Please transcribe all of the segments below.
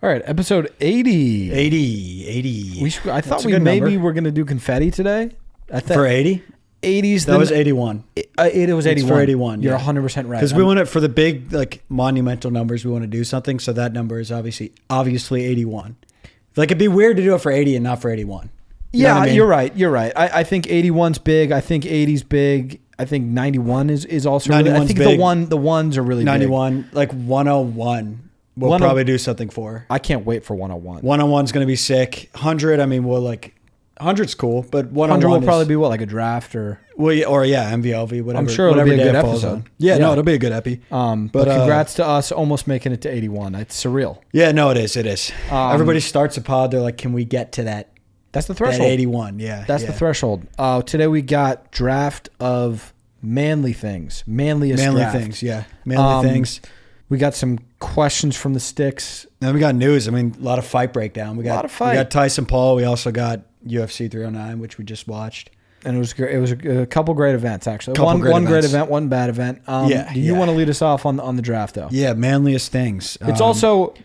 All right, episode 80. 80. I thought we maybe were going to do confetti today. For 80? 80s. That was 81. It was 81. It's for 81. You're 100% right. Because we want it for the big, like, monumental numbers. We want to do something. So that number is obviously 81. Like, it'd be weird to do it for 80 and not for 81. You know what I mean? You're right. I think 81's big. I think 80's big. I think 91 is also really, I think big. The ones are really 91, big. Like 101. We'll probably do something for. I can't wait for 101. 101's going to be sick. 100, I mean, we'll like, 100's cool, but 100 will probably be what, like a draft or? Well, yeah, or yeah, MVLV, whatever. I'm sure it'll be a good episode. Yeah, no, it'll be a good epi. But congrats to us almost making it to 81. It's surreal. Yeah, no, it is. Everybody starts a pod. They're like, can we get to that? That's the threshold. That 81, yeah. That's the threshold. Today we got draft of manly things. Manliest draft. Things, yeah. Manly things. We got some questions from the sticks. Then we got news. I mean, a lot of fight breakdown. We got Tyson Paul. We also got UFC 309, which we just watched. And it was great. It was a couple great events, actually. One great event, one bad event. Do you want to lead us off on the draft, though? Yeah, manliest things. It's also...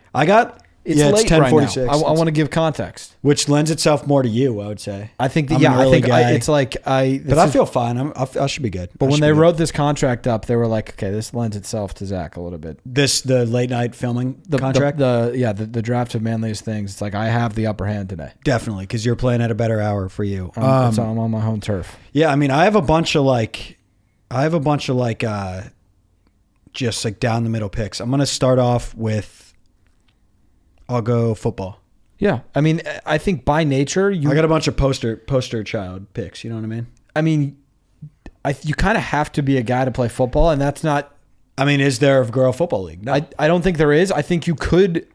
It's late 10:46. Right now. I want to give context, which lends itself more to you. I would say. I think it's like But I feel fine. I should be good. But when they wrote this contract up, they were like, okay, this lends itself to Zach a little bit. The late night filming contract. The draft of manliest things. It's like I have the upper hand today. Definitely, because you're playing at a better hour for you. So I'm on my home turf. Yeah, I mean, I have a bunch of just like down the middle picks. I'm gonna start off with. I'll go football. Yeah. I mean, I think by nature... I got a bunch of poster child picks. You know what I mean? I mean, you kind of have to be a guy to play football, and that's not... I mean, is there a girl football league? No. I don't think there is. I think you could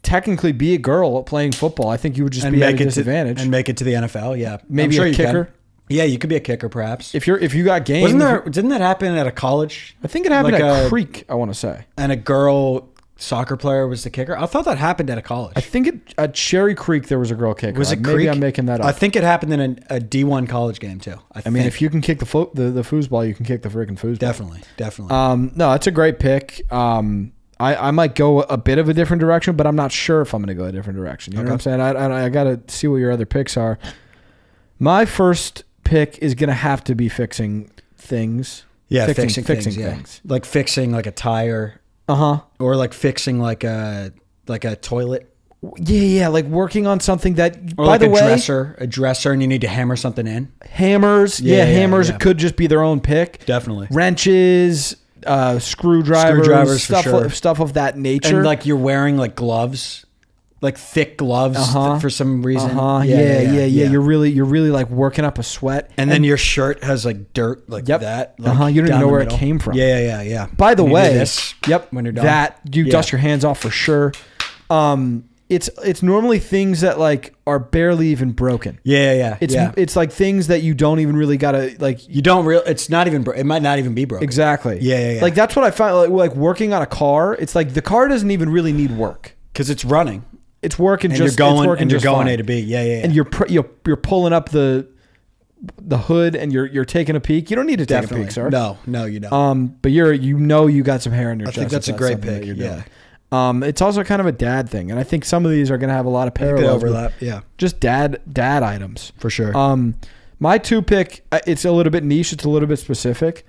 technically be a girl playing football. I think you would just be at a disadvantage. And make it to the NFL, yeah. Maybe a kicker. Yeah, you could be a kicker, perhaps. If you got game... Didn't that happen at a college? I think it happened at Creek, I want to say. And a girl... soccer player was the kicker. I thought that happened at a college. I think at Cherry Creek there was a girl kicker. Was it Maybe Creek? I'm making that up. I think it happened in a D1 college game too. I mean, if you can kick the foosball, you can kick the freaking foosball. Definitely. No, it's a great pick. I might go a bit of a different direction, but I'm not sure if I'm going to go a different direction. You know what I'm saying? I got to see what your other picks are. My first pick is going to have to be fixing things. Yeah, fixing things. Yeah. Like fixing like a tire. Or like fixing like a toilet. Yeah, like working on something that. Or by like the way, a dresser, and you need to hammer something in. Hammers, hammers could just be their own pick. Definitely. Wrenches, screwdrivers, stuff of that nature. And like you're wearing like gloves. Like thick gloves for some reason. Yeah. You're really like working up a sweat, and then your shirt has like dirt like that. Like you don't even know where it came from. Yeah. By the way, when you're done, that you dust your hands off for sure. It's normally things that like are barely even broken. Yeah. It's like things that you don't even really gotta like. You don't really. It's not even. It might not even be broken. Exactly. Yeah. Like that's what I find. Like working on a car, it's like the car doesn't even really need work because it's running. It's working and just you're going, it's working and you're just going fine. A to B. Yeah. And you're pulling up the hood and you're taking a peek. You don't need to take a peek, sir. No, you don't. But you got some hair on your chest. I think that's a great pick. Yeah. It's also kind of a dad thing, and I think some of these are going to have a lot of parallels. Overlap. Yeah. Just dad items for sure. My 2 pick, it's a little bit niche. It's a little bit specific.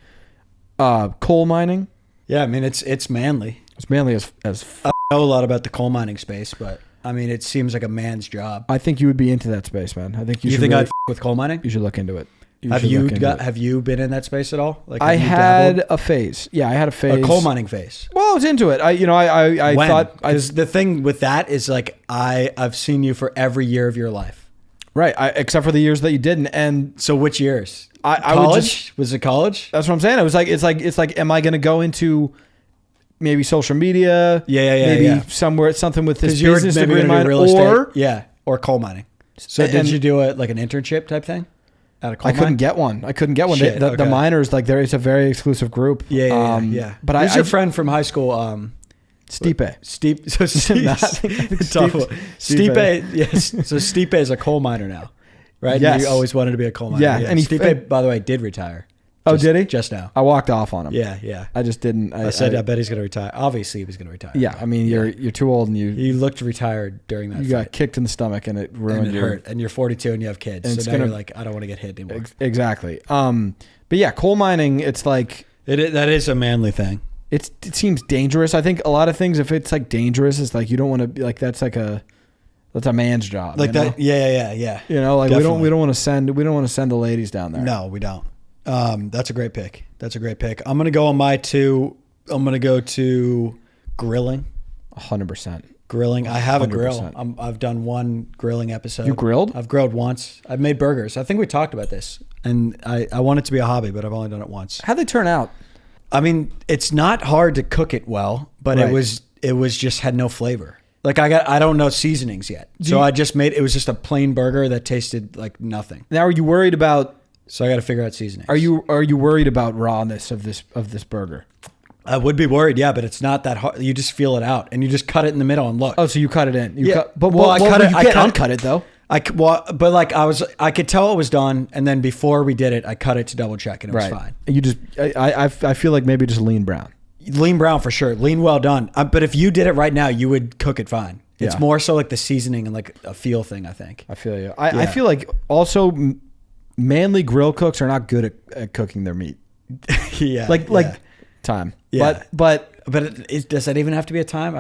Coal mining. Yeah, I mean it's manly. It's manly as I don't know a lot about the coal mining space, but I mean it seems like a man's job. I think you would be into that space, man. I think you should. Think I'd with coal mining? You should look into it. Have you been in that space at all? Like I had a phase. Yeah, I had a phase. A coal mining phase. Well, I was into it. I thought the thing with that is like I've seen you for every year of your life. Right, except for the years that you didn't. And so which years? College? Was it college? That's what I'm saying. It was like it's like am I going to go into maybe social media? Maybe somewhere something with this business degree in mind, or coal mining. So did you do an internship type thing? I couldn't get one. The miners, like it's a very exclusive group. Yeah. But who's your friend from high school? Stipe. Stipe. Yes. So Stipe is a coal miner now, right? Yes. You always wanted to be a coal miner. Yeah. And Stipe, by the way, did retire. Oh, did he? Just now. I walked off on him. Yeah. I just didn't. I said, I bet he's going to retire. Obviously, he was going to retire. Yeah, I mean, you're too old and you looked retired during that. You got kicked in the stomach and it ruined and it hurt. And you're 42 and you have kids, and so now you're like, I don't want to get hit anymore. Exactly. But yeah, coal mining, it's like that is a manly thing. It seems dangerous. I think a lot of things, if it's like dangerous, it's like you don't want to be like that's a man's job. Like that. Know? Yeah. You know, like Definitely. we don't want to send the ladies down there. No, we don't. That's a great pick. I'm gonna go on my two. I'm gonna go to grilling. 100%. Grilling. I have 100%. A grill. I've done one grilling episode. You grilled? I've grilled once. I've made burgers. I think we talked about this, and I want it to be a hobby, but I've only done it once. How'd they turn out? I mean, it's not hard to cook it well, but right. it was just had no flavor. Like I don't know seasonings yet, so I just made it was just a plain burger that tasted like nothing. Now, are you worried about? So I got to figure out seasonings. Are you worried about rawness of this burger? I would be worried, yeah, but it's not that hard. You just feel it out, and you just cut it in the middle and look. Oh, so you cut it in? I cut it. You can't uncut it though. But like I could tell it was done, and then before we did it, I cut it to double check, and it was fine. You just, I feel like maybe just lean brown. Lean brown for sure. Lean well done. But if you did it right now, you would cook it fine. It's more so like the seasoning and like a feel thing, I think. I feel you. I feel like also manly grill cooks are not good at cooking their meat. Like time. Yeah. But does that even have to be a time?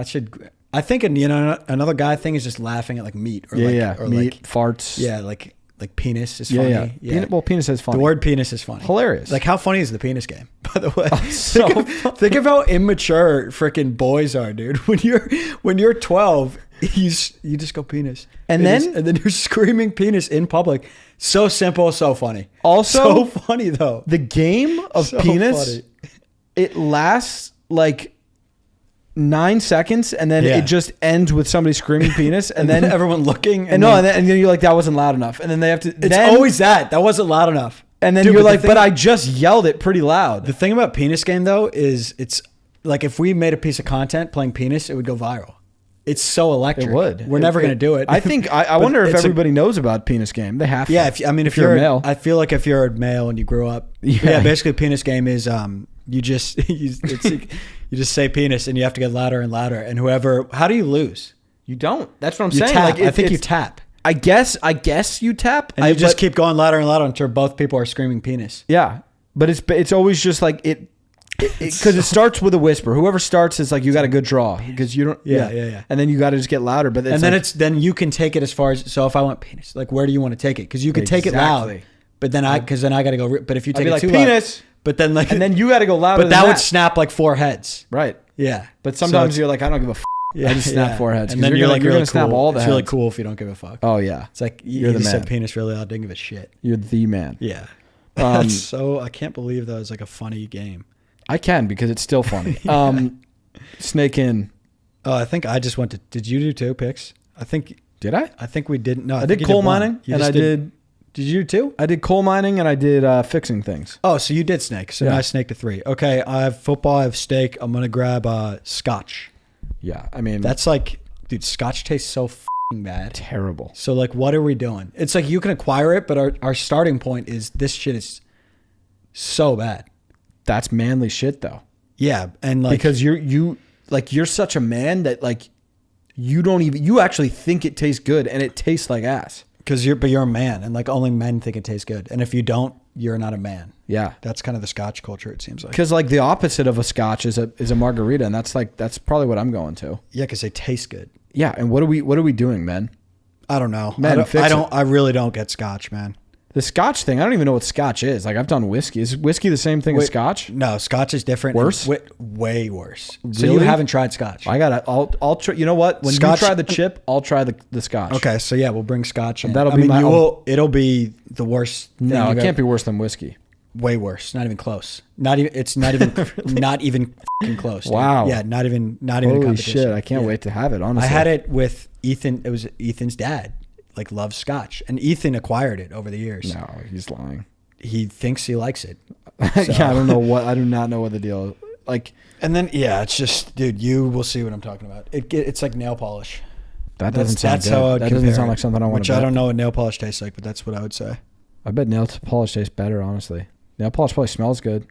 I think another guy thing is just laughing at like meat or or meat, like farts. Yeah, like penis is funny. Yeah. Penis is funny. The word penis is funny. Hilarious. Like how funny is the penis game, by the way? So think of how immature freaking boys are, dude. When you're 12, you just go penis. And then you're screaming penis in public. So simple, so funny. Also so funny though. The game of so penis, funny. It lasts like 9 seconds, and then it just ends with somebody screaming penis, and then everyone looking. And then you're like, that wasn't loud enough, and then they have to. It's always that wasn't loud enough. And then you're like, but I just yelled it pretty loud. The thing about penis game though is it's like if we made a piece of content playing penis, it would go viral. It's so electric. It would. We're never going to do it. I think. I wonder if everybody knows about penis game. They have to. Yeah. If you're a male, I feel like if you're a male and you grew up, basically penis game is you just say penis and you have to get louder and louder, and whoever. How do you lose? You don't. That's what I'm you saying. Tap. I think you tap. I guess you tap. And you just keep going louder and louder until both people are screaming penis. Yeah, but it's always just like it. Because it starts with a whisper. Whoever starts is like you got a good draw because you don't. Yeah. And then you got to just get louder. But then you can take it as far as. So if I want penis, like where do you want to take it? Because you could take it loud, but then I got to go. But if you take it too penis, loud, but then like and then you got to go louder. But that would snap like 4 heads. Right. Yeah. But sometimes you're like, I don't give a. I just snap 4 heads. And then you're like, you're really gonna snap cool. all the It's heads. really cool if you don't give a fuck. Oh yeah. It's like you're you the man. said penis really loud. Didn't give a shit. You're the man. Yeah. So I can't believe that was like a funny game. I can because it's still funny. Snake in. Oh, I think I just went to. Did you do 2 picks? I think. Did I? I think we didn't. No, I did coal mining, and I did. Did you do 2? I did coal mining, and I did fixing things. Oh, so you did snake. So now I snaked to 3. Okay, I have football. I have steak. I'm gonna grab scotch. Yeah, I mean that's like, dude, scotch tastes so f***ing bad. Terrible. So like, what are we doing? It's like you can acquire it, but our starting point is this shit is so bad. That's manly shit though. Yeah, and like because you're such a man that like you actually think it tastes good and it tastes like ass. Because you're a man, and like only men think it tastes good, and if you don't, you're not a man. Yeah, that's kind of the scotch culture. It seems like because like the opposite of a scotch is a margarita, and that's probably what I'm going to. Yeah, because they taste good. Yeah, and what are we doing, man? I don't know. Man, I really don't get scotch, man. The scotch thing, I don't even know what scotch is. Like I've done whiskey. Is whiskey the same thing as scotch? No, scotch is different. Worse? Way worse. Really? So you haven't tried scotch. I'll try. You know what? When you try the chip, I'll try the scotch. Okay, so yeah, we'll bring scotch. And it'll be the worst. No, it can't be worse than whiskey. Way worse. Not even close. It's not even really? Not even close. Dude. Wow. Yeah, not even Holy a competition. shit! I can't wait to have it. Honestly, I had it with Ethan. It was Ethan's dad. Like loves scotch, and Ethan acquired it over the years. No, he's lying. He thinks he likes it. So. Yeah, I do not know what the deal is. Like. And then it's just, dude, you will see what I'm talking about. It's like nail polish. That doesn't sound good. How I would that doesn't sound like something I want to. Which I don't know what nail polish tastes like, but that's what I would say. I bet nail polish tastes better. Honestly, Nail polish probably smells good.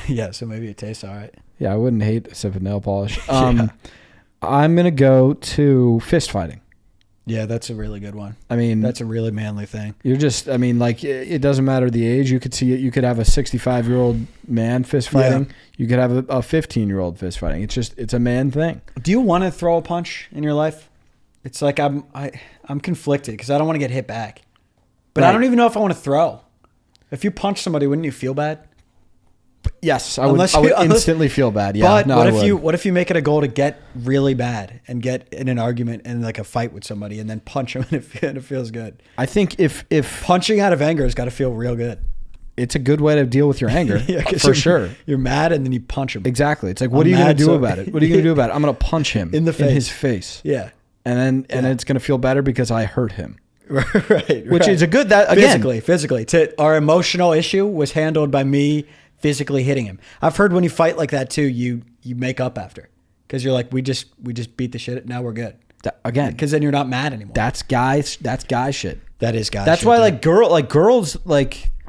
Yeah, so maybe it tastes all right. Yeah, I wouldn't hate a sip of nail polish. I'm going to go to fist fighting. Yeah, that's a really good one. I mean, that's a really manly thing. You're just, I mean, like, it doesn't matter the age. You could see it. You could have a 65-year-old man fist fighting. Yeah. You could have a 15-year-old fist fighting. It's a man thing. Do you want to throw a punch in your life? It's like I'm conflicted because I don't want to get hit back. But I don't even know if I want to throw. If you punch somebody, wouldn't you feel bad? Yes, I would instantly feel bad. Yeah, but what if you make it a goal to get really bad and get in an argument and like a fight with somebody and then punch them and it feels good? I think if punching out of anger has got to feel real good. It's a good way to deal with your anger, for sure. You're mad and then you punch him. Exactly. It's like, what are you going to do about it? What are you going to do about it? I'm going to punch him in his face. Yeah, and then it's going to feel better because I hurt him. Right. Which is a good physically. Our emotional issue was handled by me physically hitting him. I've heard when you fight like that too, you make up after because you're like, we just beat the shit. Now we're good again because then you're not mad anymore. That's guy shit. That is guy. That's shit, why dude. girls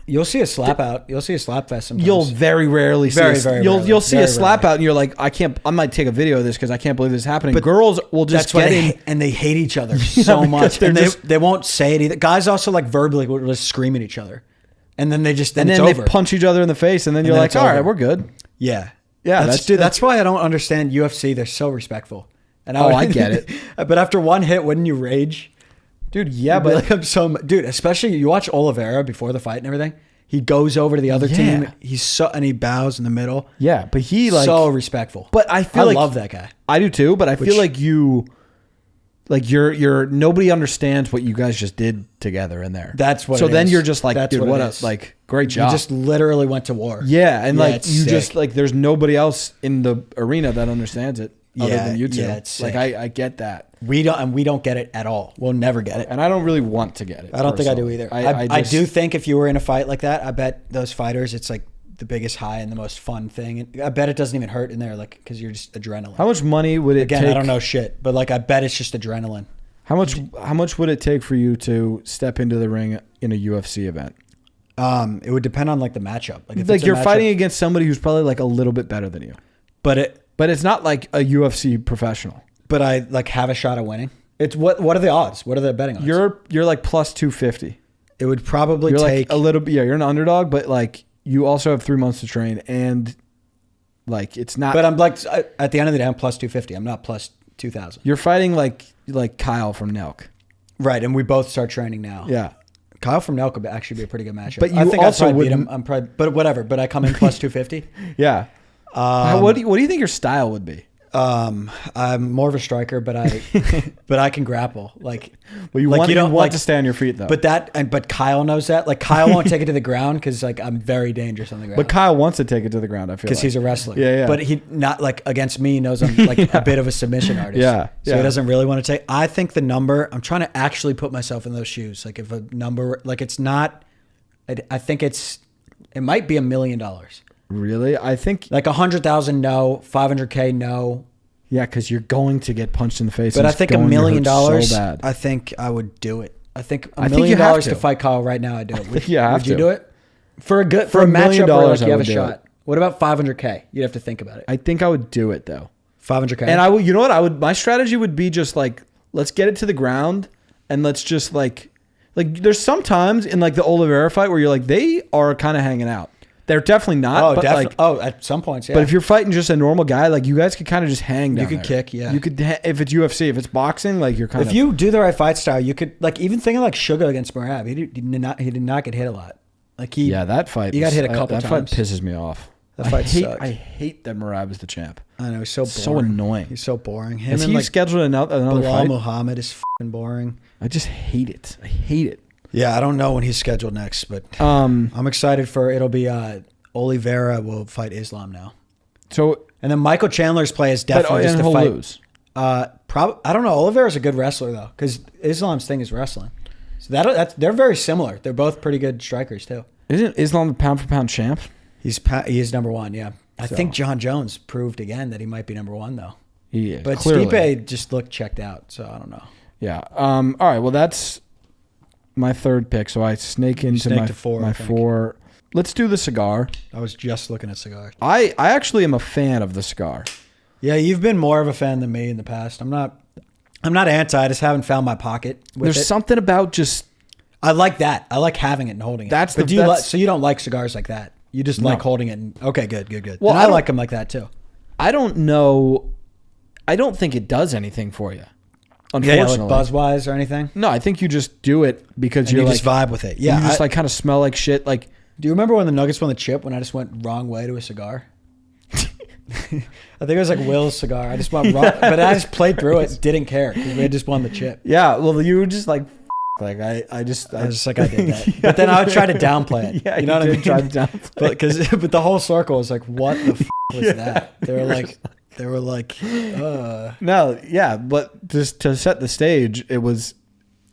you'll see a slap out. You'll see a slap fest sometimes. You'll very rarely see you'll see a slap out and you're like, I might take a video of this because I can't believe this is happening. But girls will just get in and they hate each other so much. And they won't say it either. Guys also like verbally will just scream at each other. And then it's they over. punch each other in the face and then you're like, all right, we're good. Yeah. Yeah. That's why I don't understand UFC. They're so respectful. And I get it. But after one hit, wouldn't you rage? Dude, yeah, but dude, especially you watch Oliveira before the fight and everything. He goes over to the other team. And he bows in the middle. Yeah, but he so respectful. But I love that guy. I do too, but I feel like you're nobody understands what you guys just did together in there. That's what. So it then is. You're just like, that's dude, great job. You just literally went to war. Yeah, and just like there's nobody else in the arena that understands it other than you two. Yeah, it's like I get that. We don't get it at all. We'll never get it. And I don't really want to get it. I don't think I do either. I do think if you were in a fight like that, I bet those fighters, it's like the biggest high and the most fun thing. And I bet it doesn't even hurt in there, like because you're just adrenaline. How much money would it take? Again, I don't know shit, but like I bet it's just adrenaline. How much would it take for you to step into the ring in a UFC event? It would depend on like the matchup. Like you're fighting against somebody who's probably like a little bit better than you. But it's not like a UFC professional. But I like have a shot at winning. It's what are the odds? What are the betting odds? You're like plus 250. It would probably take like a little bit. Yeah, you're an underdog, but like you also have 3 months to train, and like it's not. But I'm like at the end of the day, I'm plus 250. I'm not plus 2,000. You're fighting like Kyle from Nelk, right? And we both start training now. Yeah, Kyle from Nelk would actually be a pretty good matchup. But I think also would beat him. I'm probably, but whatever. But I come in plus 250. Yeah. What do you think your style would be? I'm more of a striker, but I can grapple. Like, well, you don't want to stay on your feet though. But Kyle knows that. Like Kyle won't take it to the ground because like I'm very dangerous on the ground. But Kyle wants to take it to the ground. I feel because he's a wrestler. Yeah. But he not like against me. He knows I'm like a bit of a submission artist. Yeah. So he doesn't really want to take. I think the number. I'm trying to actually put myself in those shoes. Like if a number, like it's not. I think it might be $1 million. Really? I think like 100,000 no, 500K no. Yeah, because you're going to get punched in the face. But I think $1 million. So bad. I think I would do it. I think $1 million to fight Kyle right now. I do it. Would you do it for a matchup where like you have a shot? What about 500K? You'd have to think about it. I think I would do it though. 500K. And I would. You know what? I would. My strategy would be just like let's get it to the ground and let's just like there's sometimes in like the Oliveira fight where you're like they are kind of hanging out. They're definitely not. At some points, yeah. But if you're fighting just a normal guy, like you guys could kind of just hang down. You could kick, yeah. You could if it's UFC, if it's boxing, like you're kind of. If you do the right fight style, you could like even thinking like Sugar against Merab. He did not get hit a lot. Like that fight. He got hit a couple times. That fight pisses me off. That fight sucks. I hate that Merab is the champ. I know he's so boring. So annoying. He's so boring. Is he scheduled another fight? Muhammad is fucking boring. I just hate it. I hate it. Yeah, I don't know when he's scheduled next, but I'm excited for it'll be. Oliveira will fight Islam now. So and then Michael Chandler's play is definitely just to fight. Lose. I don't know. Oliveira's a good wrestler though, because Islam's thing is wrestling. So they're very similar. They're both pretty good strikers too. Isn't Islam the pound for pound champ? He is number one. Yeah, I think John Jones proved again that he might be number one though. He is, but clearly. Stipe just looked checked out. So I don't know. Yeah. All right. Well, that's my third pick. So I snake into my four. let's do the cigar. I was just looking at cigars. I actually am a fan of the cigar. Yeah, you've been more of a fan than me in the past. I'm not anti. I just haven't found my pocket with There's it. something about just... I like that. I like having it and holding it. So you don't like cigars like that? You just like holding it. Okay, good. Well, I like them like that too. I don't know. I don't think it does anything for you. Unfortunately. Yeah, like buzz-wise or anything? No, I think you just do it because And you're you like... just vibe with it. Yeah. You just like kind of smell like shit. Like, do you remember when the Nuggets won the chip when I just went wrong way to a cigar? I think it was like Will's cigar. I just went wrong, but I just played through it, didn't care because we had just won the chip. yeah, well, you were just like... Like I was just like I did that, yeah, but then I would try to downplay it. Yeah, you know what I mean? Try to downplay it. But the whole circle was like, "What the was that?" They were like, No, yeah, but just to set the stage, it was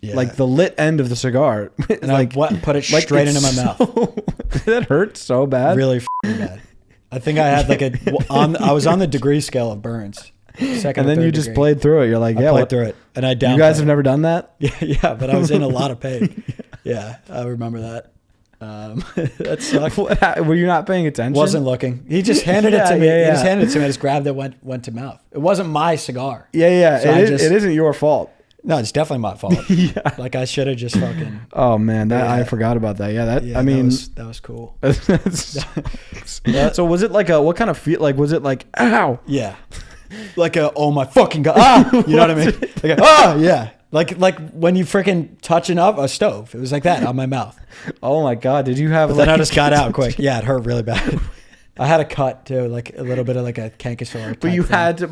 like the lit end of the cigar, and like I put it straight into my mouth. That hurt so bad, really bad. I think I had like I was on the degree scale of burns. Second and then you just played through it. You're like, I played through it, and I downplayed. You guys have never done that? Yeah, but I was in a lot of pain. Yeah, I remember that. That sucked. Were you not paying attention? Wasn't looking. He just handed it to me. He just handed it to me. I just grabbed it, went to mouth. It wasn't my cigar. Yeah. So it isn't your fault. No, it's definitely my fault. Yeah. Like I should have just fucking. Oh man, I forgot about that. Yeah, I mean, that was cool. So was it like what kind of feel? Like was it like ow? Yeah. Like oh my fucking god! Ah, you know what I mean? Like yeah. Like when you freaking touching up a stove. It was like that on my mouth. Oh my god! Did you have? But then I just got out quick. Yeah, it hurt really bad. I had a cut too, like a little bit of like a canker sore. But you had to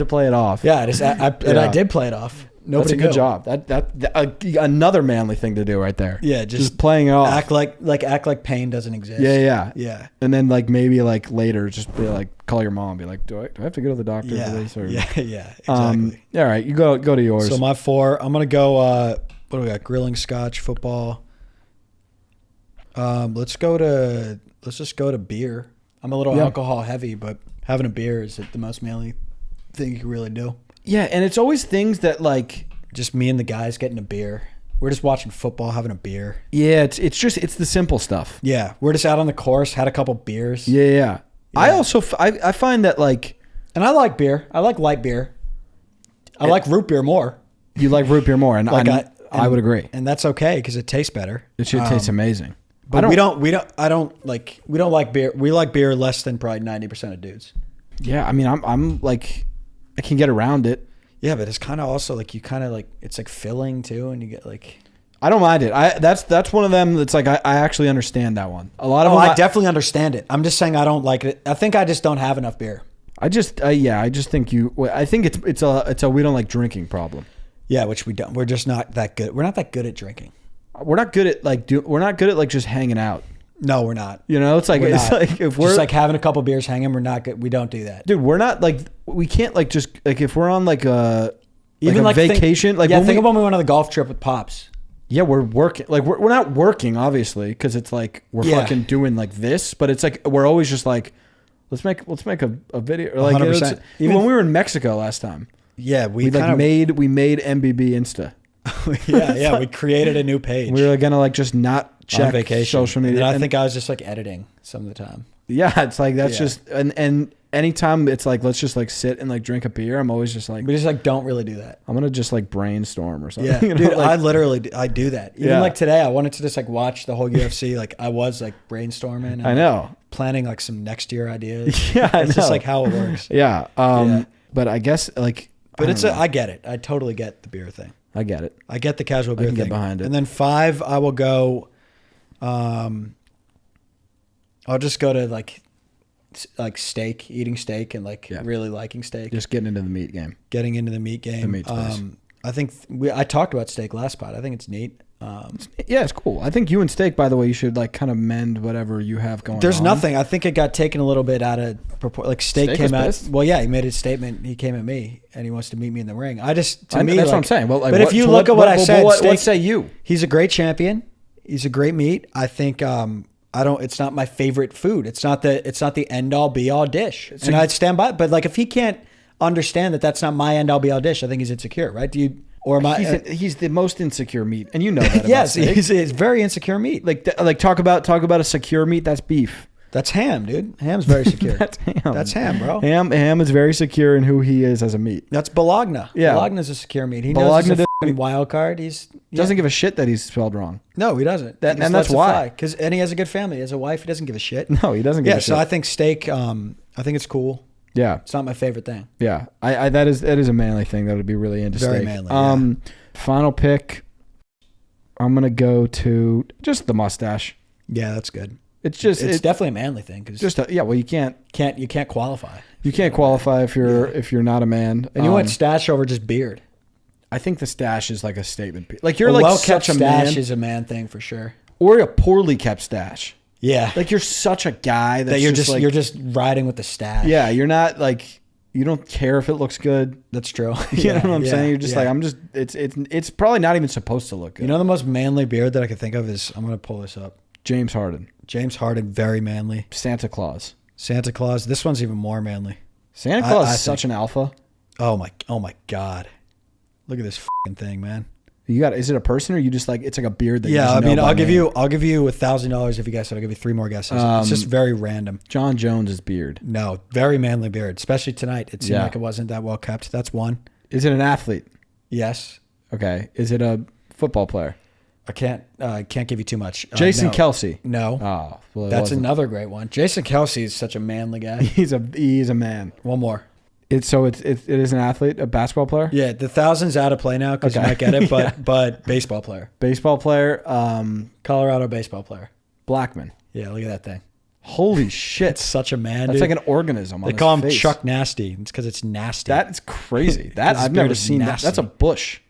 play it off. Yeah, I did play it off. That's a good job. That another manly thing to do right there. Yeah, just playing it off. Act like pain doesn't exist. Yeah. And then like maybe like later, just be like call your mom, and be like, do I have to go to the doctor for this? Or, yeah, exactly. All right, you go to yours. So my 4, I'm gonna go. What do we got? Grilling Scotch, football. Let's just go to beer. I'm a little alcohol heavy, but having a beer is the most manly thing you can really do. Yeah, and it's always things that like just me and the guys getting a beer. We're just watching football, having a beer. Yeah, it's the simple stuff. Yeah, we're just out on the course, had a couple beers. Yeah. I also I find that like, and I like beer. I like light beer. I like root beer more. You like root beer more, and like I would agree. And that's okay because it tastes better. It should taste amazing. But we don't like beer. We like beer less than probably 90% of dudes. Yeah, I mean, I'm like, I can get around it. Yeah, but it's kind of also like you kind of like it's like filling too, and you get like. I don't mind it. That's one of them that's like I actually understand that one. A lot of them, I definitely understand it. I'm just saying I don't like it. I think I just don't have enough beer. I just think I think it's a we don't like drinking problem. Yeah, which we don't. We're just not that good. We're not that good at drinking. We're not good at like just hanging out. No, we're not. You know, it's like if we're just like having a couple beers hanging, we're not good. We don't do that. Dude, we're not like we can't like just like if we're on like a even like vacation think of when we went on the golf trip with Pops. Yeah, we're working. Like we're not working obviously because it's like we're fucking doing like this, but it's like we're always just like let's make a video. Or like 100%. Even when we were in Mexico last time. Yeah, we made MBB Insta. yeah, we created a new page. We were gonna like just not check social media. And I think I was just like editing some of the time. Yeah, it's like that's just and anytime it's like let's just like sit and like drink a beer, I'm always just like we just like don't really do that. I'm gonna just like brainstorm or something. Yeah, you know? Dude, like, I do that. Even like today, I wanted to just like watch the whole UFC. Like I was like brainstorming. And, I know, planning like some next year ideas. Yeah, it's just like how it works. Yeah. But I guess like. But I get it. I totally get the beer thing. I get it. I get the casual beer thing. Get behind it. And then 5, I will go. I'll just go to like steak, eating steak, and like really liking steak. Just getting into the meat game. Getting into the meat game. The meat's nice. I think I talked about steak last spot. I think it's neat. Yeah, it's cool. I think you and steak, by the way, you should like kind of mend whatever you have going on. There's nothing. I think it got taken a little bit out of proportion. Like steak came out. Pissed? Well, yeah, he made his statement. He came at me and he wants to meet me in the ring. That's what I'm saying. Well, like, but if you look at what I said, what say you? He's a great champion. He's a great meat. I think it's not my favorite food. It's not the end all be all dish. And I'd stand by it. But like if he can't understand that that's not my end all be all dish, I think he's insecure, right? Or he's the most insecure meat, and you know that. Yes, he's very insecure meat. Like talk about a secure meat. That's beef. That's ham, dude. Ham's very secure. That's ham. That's ham, bro. Ham is very secure in who he is as a meat. That's Bologna. Yeah. Bologna's a secure meat. He knows he's a fucking wild card. Doesn't give a shit that he's spelled wrong. No, he doesn't. And that's why. And he has a good family. He has a wife. He doesn't give a shit. No, he doesn't give a shit. So I think steak, I think it's cool. Yeah. It's not my favorite thing. Yeah. That is a manly thing that would be really into Very steak. manly, Final pick, I'm going to go to just the mustache. Yeah, that's good. It's definitely a manly thing. Well, you can't qualify. You can't qualify if you're not a man. And you went stash over just beard. I think the stash is like a statement. Like you're a like well-kept such a stash man. is a man thing for sure. Or a poorly kept stash. Yeah. Like you're such a guy that you're just riding with the stash. Yeah, you're not like you don't care if it looks good. That's true. You know what I'm saying? You're just like it's probably not even supposed to look good. You know the most manly beard that I can think of is I'm gonna pull this up. James Harden. James Harden, very manly. Santa Claus. This one's even more manly. Santa Claus is such an alpha. Oh my god. Look at this fucking thing, man. Is it a person or you just like it's like a beard that I'll give you $1,000 if you guess it. I'll give you 3 more guesses. It's just very random. John Jones's beard. No, very manly beard, especially tonight. It seemed like it wasn't that well kept. That's one. Is it an athlete? Yes. Okay. Is it a football player? I can't give you too much. Jason Kelsey. No. Oh, well, that's another great one. Jason Kelsey is such a manly guy. He's a man. One more. It is an athlete, a basketball player. Yeah, the 1,000's out of play now because you might get it, but baseball player. Baseball player. Colorado baseball player. Blackman. Yeah, look at that thing. Holy shit! It's such a man. That's dude. like an organism. They call him Chuck Nasty. It's because it's nasty. That's crazy. That I've never seen that. That's a bush.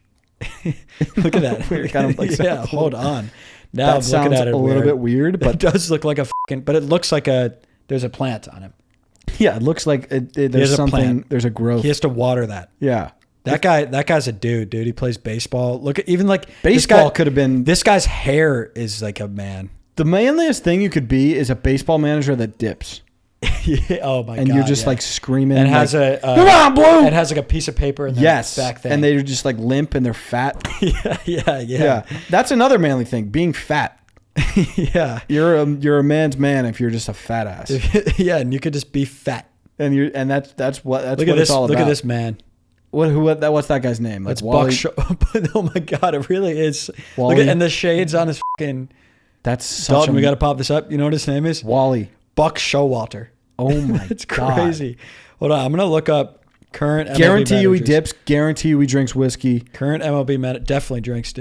Look at that. Kind of like hold on. Now that sounds looking at it a little bit weird, but it does look like but it looks like there's a plant on him. Yeah, it looks like there's something. There's a growth. He has to water that. Yeah. That guy's a dude. He plays baseball. Look at even like baseball could have been. This guy's hair is like a man. The manliest thing you could be is a baseball manager that dips. Yeah, oh my god! And you're just like screaming and has like, come on, Blue! And has like a piece of paper in their back thing. And they're just like limp and they're fat. yeah. That's another manly thing, being fat. Yeah, you're a man's man if you're just a fat ass. Yeah, and you could just be fat. And that's what it's all about. Look at this man. What's that guy's name? That's Wally. Oh my god, it really is. Wally. And the shades on his fucking. That's such Dalton, we got to pop this up. You know what his name is? Wally. Buck Showalter. Oh my it's crazy. Hold on, I'm gonna look up current. Guarantee MLB you he managers. dips. Guarantee you he drinks whiskey. Current MLB man definitely drinks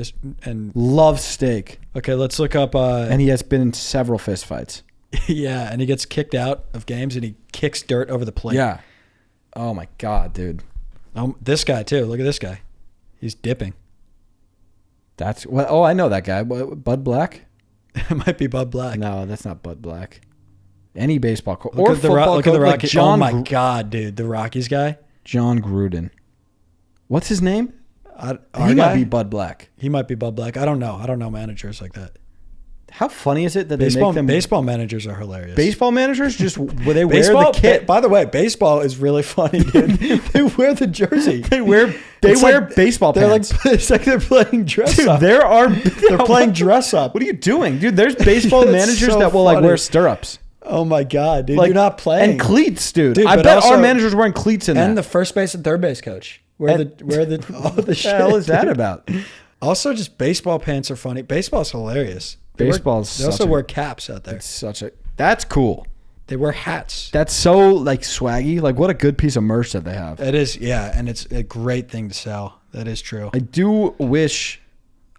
and loves steak. Okay, let's look up. And he has been in several fist fights. Yeah, and he gets kicked out of games and he kicks dirt over the plate. Yeah. Oh my god, dude. This guy too. Look at this guy. He's dipping. That's what. Oh, I know that guy. Bud Black. It might be Bud Black. No, that's not Bud Black. Any baseball coach or football coach. Like oh my god, dude, the Rockies guy. John Gruden. What's his name? He might be Bud Black. He might be Bud Black. I don't know. I don't know managers like that. How funny is it that they make them... Baseball managers are hilarious. Baseball managers just wear the kit. By the way, baseball is really funny, dude. They wear the jersey. They wear baseball pants. It's like they're playing dress up. They're playing dress up. What are you doing, dude? There's baseball managers that will like wear stirrups. Oh my god, dude! Like, you're not playing. And cleats, dude. I bet our manager's wearing cleats in that. And the first base and third base coach. Where the what the hell is that about? Also, just baseball pants are funny. Baseball's hilarious. They also wear caps out there. That's cool. They wear hats. That's so like swaggy. Like what a good piece of merch that they have. It is, yeah, and it's a great thing to sell. That is true. I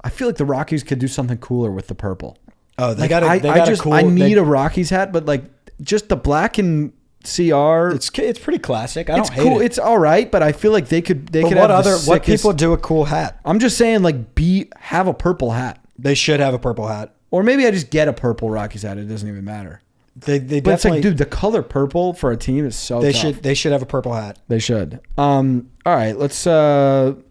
feel like the Rockies could do something cooler with the purple. Oh, I need a Rockies hat, but like just the black and CR. It's pretty classic. I don't hate cool. it. It's all right, but I feel like they could what people do a cool hat? I'm just saying like have a purple hat. They should have a purple hat. Or maybe I just get a purple Rockies hat. It doesn't even matter. They but definitely, it's like, dude, the color purple for a team is so tough. They should have a purple hat. They should. All right, let's should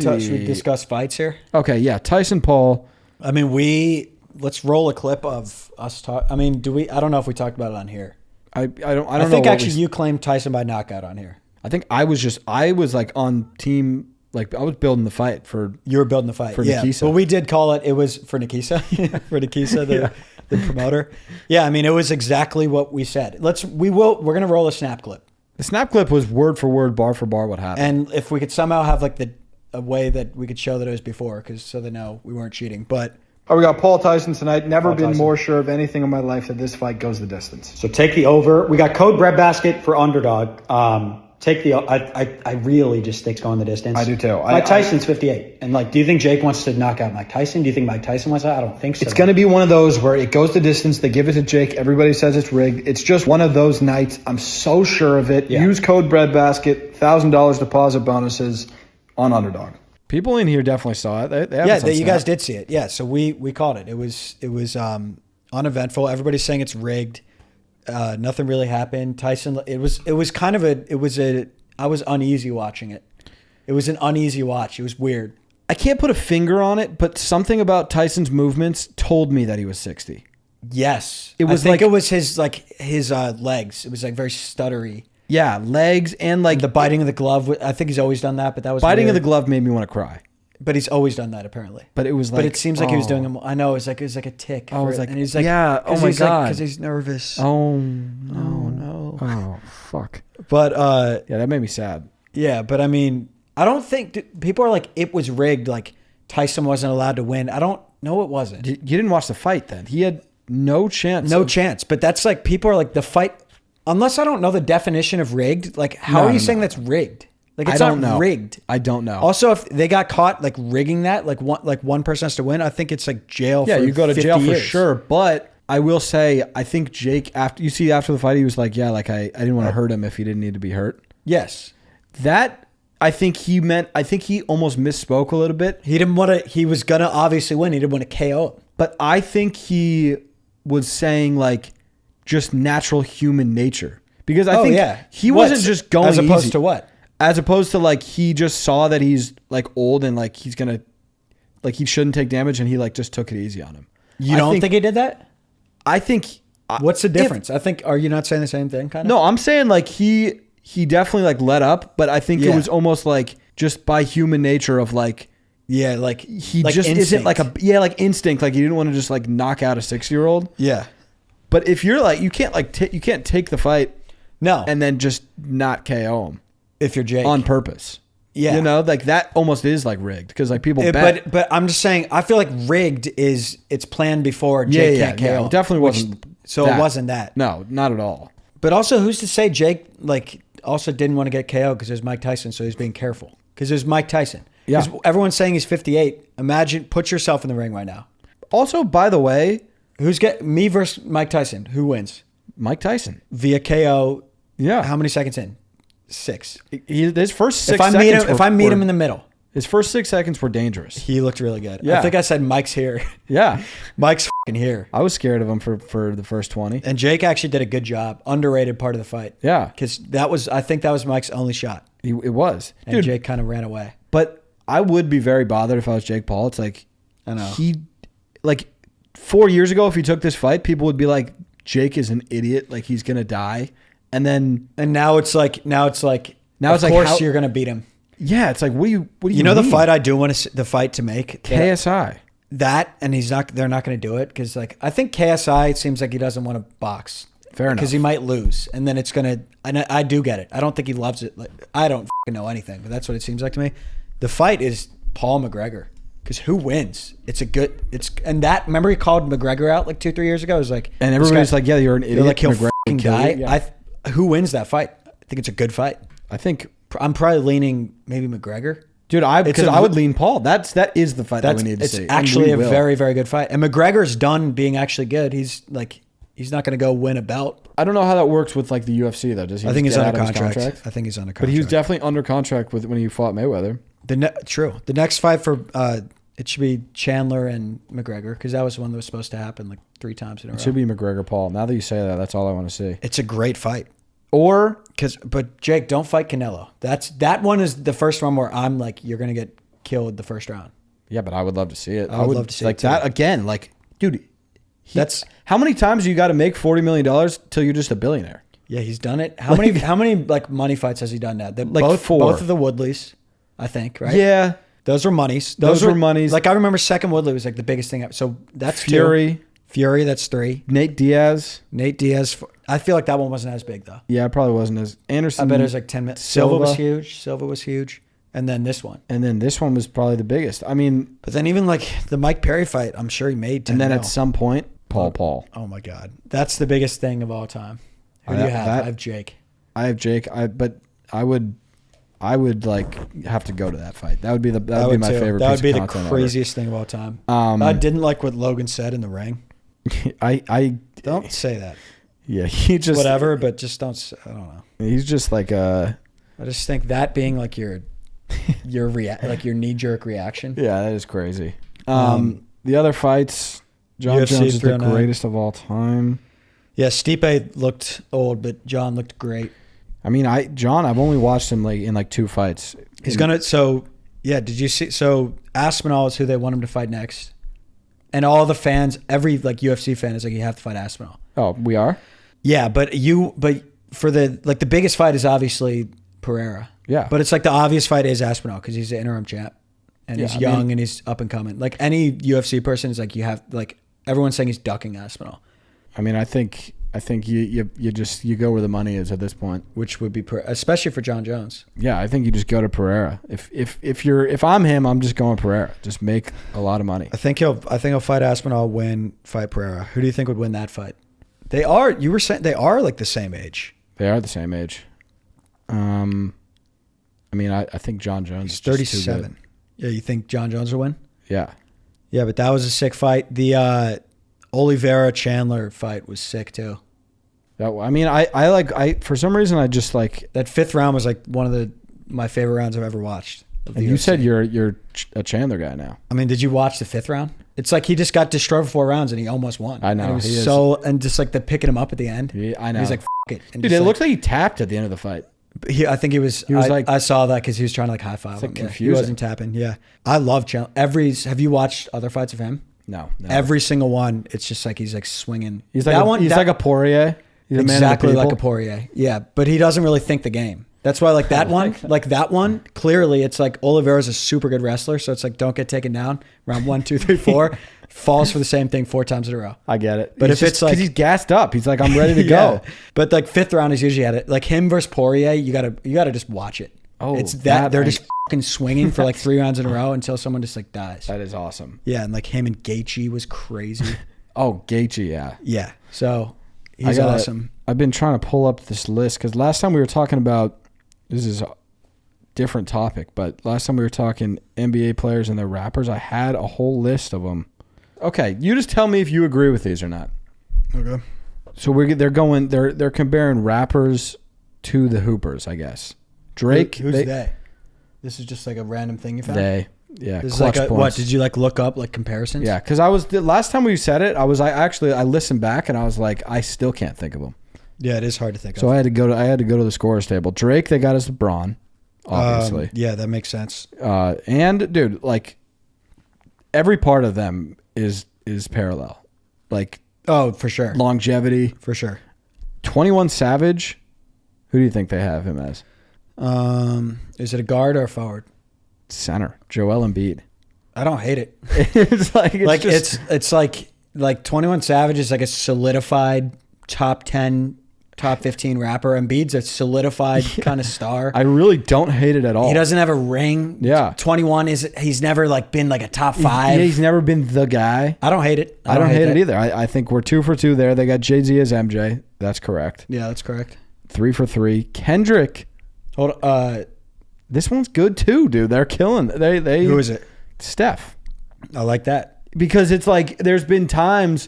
we discuss fights here? Okay, yeah. Tyson Paul. I mean, let's roll a clip of us talk. I mean, I don't know if we talked about it on here. I don't know. I think actually you claimed Tyson by knockout on here. I think I was like on team like I was building the fight for. You were building the fight for yeah. Nikisa. But we did call it. It was for Nikisa, for Nikisa, the promoter. Yeah, I mean, it was exactly what we said. We're gonna roll a snap clip. The snap clip was word for word, bar for bar what happened. And if we could somehow have like a way that we could show that it was before, because so they know we weren't cheating. But we got Paul Tyson tonight. Never been more sure of anything in my life that this fight goes the distance. So take the over. We got code breadbasket for underdog. Take the. I really just think it's going the distance. I do too. Mike Tyson's 58, and like, do you think Jake wants to knock out Mike Tyson? Do you think Mike Tyson wants that? I don't think so. It's going to be one of those where it goes the distance. They give it to Jake. Everybody says it's rigged. It's just one of those nights. I'm so sure of it. Yeah. Use code breadbasket. $1,000 deposit bonuses on underdog. People in here definitely saw it. You guys did see it. Yeah, so we called it. It was uneventful. Everybody's saying it's rigged. Nothing really happened. Tyson. It was kind of I was uneasy watching it. It was an uneasy watch. It was weird. I can't put a finger on it, but something about Tyson's movements told me that he was 60. Yes, it was. I think it was his legs. It was like very stuttery. Yeah, legs and like the biting of the glove. I think he's always done that, but that was biting weird. of the glove made me want to cry. But he's always done that apparently. But it was like, but it seems like he was doing them. I know it was like a tick. Oh, it was like, and he's like, yeah. Oh my god, because he's nervous. Oh no. Oh fuck. But yeah, that made me sad. Yeah, but I mean, I don't think people are like it was rigged. Like Tyson wasn't allowed to win. I don't know. It wasn't. You didn't watch the fight then. He had no chance. No chance. But that's like people are like the fight. Unless I don't know the definition of rigged. Like how are you saying that's rigged? Like it's not rigged. I don't know. Also, if they got caught like rigging that, like one person has to win, I think it's like jail. Yeah, for you go to 50 jail years. for sure. But I will say, I think Jake after the fight, he was like, yeah, like I didn't want to hurt him if he didn't need to be hurt. Yes, that I think he meant. I think he almost misspoke a little bit. He didn't want to. He was gonna obviously win. He didn't want to KO him. But I think he was saying like just natural human nature because I think he wasn't just going as opposed easy. To what. As opposed to like he just saw that he's like old and like he's gonna like he shouldn't take damage and he like just took it easy on him. You don't think he did that? I think. What's the difference? I think. Are you not saying the same thing? Kind of. No, I'm saying like he definitely like let up, but I think it was almost like just by human nature of like like he like just instinct. isn't like like instinct. Like he didn't want to just like knock out a 6-year-old. Yeah. But if you're like you can't like you can't take the fight. No. And then just not KO him. If you're Jake. On purpose. Yeah. You know, like that almost is like rigged because like people bet. But I'm just saying, I feel like rigged is it's planned before Jake can't KO. Yeah, it definitely wasn't. So it wasn't that. No, not at all. But also, who's to say Jake like also didn't want to get KO because there's Mike Tyson, so he's being careful because there's Mike Tyson. Yeah. Everyone's saying he's 58. Imagine, put yourself in the ring right now. Also, by the way, me versus Mike Tyson? Who wins? Mike Tyson via KO. Yeah. How many seconds in? 6. His first 6 seconds. If I meet him in the middle, his first 6 seconds were dangerous. He looked really good. Yeah. I think I said Mike's here. Yeah, Mike's fucking here. I was scared of him for the first 20. And Jake actually did a good job. Underrated part of the fight. Yeah, because I think that was Mike's only shot. It was. And dude, Jake kind of ran away. But I would be very bothered if I was Jake Paul. It's like I know he like 4 years ago if he took this fight, people would be like Jake is an idiot. Like he's gonna die. And now it's like of course you're gonna beat him. Yeah, it's like what do you you know mean? the fight I do want the fight to make KSI that and they're not gonna do it because like I think KSI it seems like he doesn't want to box. Fair enough, because he might lose and then it's gonna and I do get it. I don't think he loves it. Like I don't know anything, but that's what it seems like to me. The fight is Paul McGregor because who wins? And that remember he called McGregor out like 2-3 years ago. It was like and everybody's like yeah you're an idiot. Like he'll McGregor fucking die. Yeah. Who wins that fight? I think it's a good fight. I think I'm probably leaning maybe McGregor. Dude, because I would lean Paul. That is the fight that we need to see. It's actually a very, very good fight. And McGregor's done being actually good. He's not going to go win a belt. I don't know how that works with like the UFC though. Does he? I think he's under contract. I think he's under contract. But he was definitely under contract when he fought Mayweather. True. The next fight for it should be Chandler and McGregor because that was the one that was supposed to happen like 3 times in a row. It should be McGregor Paul. Now that you say that, that's all I want to see. It's a great fight. But Jake, don't fight Canelo. That one is the first one where I'm like, you're gonna get killed the first round. Yeah, but I would love to see it. I would love to see like it too. that again. Like, dude, that's how many times you got to make $40 million till you're just a billionaire? Yeah, he's done it. How many like money fights has he done now? Like 4. Both of the Woodleys. I think, right? Yeah. Those were monies. Those were monies. Like I remember second Woodley was like the biggest thing. So that's Fury. 2. Fury, that's 3. Nate Diaz. I feel like that one wasn't as big though. Yeah, it probably wasn't as Anderson. I bet it was like 10 minutes. Silva was huge. And then this one. And then this one was probably the biggest. I mean, but then even like the Mike Perry fight, I'm sure he made 10 And then mil. at some point, Paul. Oh my God. That's the biggest thing of all time. Who do you have? I have Jake. I have Jake. But I would like have to go to that fight. That would be my favorite. That would be piece of the content craziest thing of all time. I didn't like what Logan said in the ring. I Don't say that. Yeah, he just whatever, but just don't. I don't know. He's just like I just think that being like your knee jerk reaction. Yeah, that is crazy. The other fights, John UFC Jones is the 309. greatest of all time. Yeah, Stipe looked old, but John looked great. I mean, I've only watched him in 2 fights. He's gonna. So yeah, did you see? So Aspinall is who they want him to fight next, and all the fans, every like UFC fan is like, you have to fight Aspinall. Oh, we are. Yeah, but for the biggest fight is obviously Pereira. Yeah, but it's like the obvious fight is Aspinall because he's the interim champ, and he's young and he's up and coming. Like any UFC person is like, you have like everyone's saying he's ducking Aspinall. I mean, I think you go where the money is at this point, which would be especially for John Jones. Yeah, I think you just go to Pereira. If I'm him, I'm just going Pereira. Just make a lot of money. I think he'll fight Aspinall, fight Pereira. Who do you think would win that fight? They are. You were saying they are like the same age. They are the same age. I mean, I think John Jones is 37. Yeah, you think John Jones will win? Yeah. Yeah, but that was a sick fight. The Oliveira Chandler fight was sick too. I for some reason I just like that 5th round was like one of my favorite rounds I've ever watched. And you said you're a Chandler guy now. I mean, did you watch the 5th round? It's like he just got destroyed for 4 rounds and he almost won. I know. And he was and just like the picking him up at the end. I know. He's like, F it. And dude, it looked like he tapped at the end of the fight. I think he was like, I saw that because he was trying to like high five him. Like he wasn't tapping. Yeah. I love Chandler. Have you watched other fights of him? No. Every single one, it's just like he's like swinging. He's like like a Poirier. He's exactly like a Poirier. Yeah, but he doesn't really think the game. That's why like that one, clearly it's like Oliveira's a super good wrestler, so it's like don't get taken down. Round 1, 2, 3, 4, falls for the same thing 4 times in a row. I get it. But if it's like, because he's gassed up, he's like, I'm ready to go. But like 5th round is usually at it. Like him versus Poirier, you gotta just watch it. Oh, it's that they're just fucking swinging for like 3 rounds in a row until someone just like dies. That is awesome. Yeah, and like him and Gaethje was crazy. Oh, Gaethje, yeah. Yeah. So he's awesome. I've been trying to pull up this list because last time we were talking about, this is a different topic, but last time we were talking NBA players and their rappers, I had a whole list of them. Okay, you just tell me if you agree with these or not. Okay. So they're comparing rappers to the Hoopers, I guess. Drake. Who's they? This is just like a random thing you found? They. Yeah. This is like what? Did you like look up like comparisons? Yeah, because the last time we said it, I listened back and I was like, I still can't think of them. Yeah, it is hard to think of. So I had to go to the scorers table. Drake, they got as LeBron, obviously. Yeah, that makes sense. And dude, like every part of them is parallel. Like for sure. Longevity. For sure. 21 Savage, who do you think they have him as? Is it a guard or a forward? Center. Joel Embiid. I don't hate it. it's like 21 Savage is like a solidified top 10, top 15 rapper. Embiid's a solidified kind of star. I really don't hate it at all. He doesn't have a ring. Yeah. 21 he's never like been like a top 5. Yeah, he's never been the guy. I don't hate it. I don't hate it either. I think we're 2 for 2 there. They got Jay-Z as MJ. That's correct. Yeah, that's correct. 3 for 3. Kendrick. Hold on. This one's good too, dude. They're killing. They Who is it? Steph. I like that. Because it's like there's been times,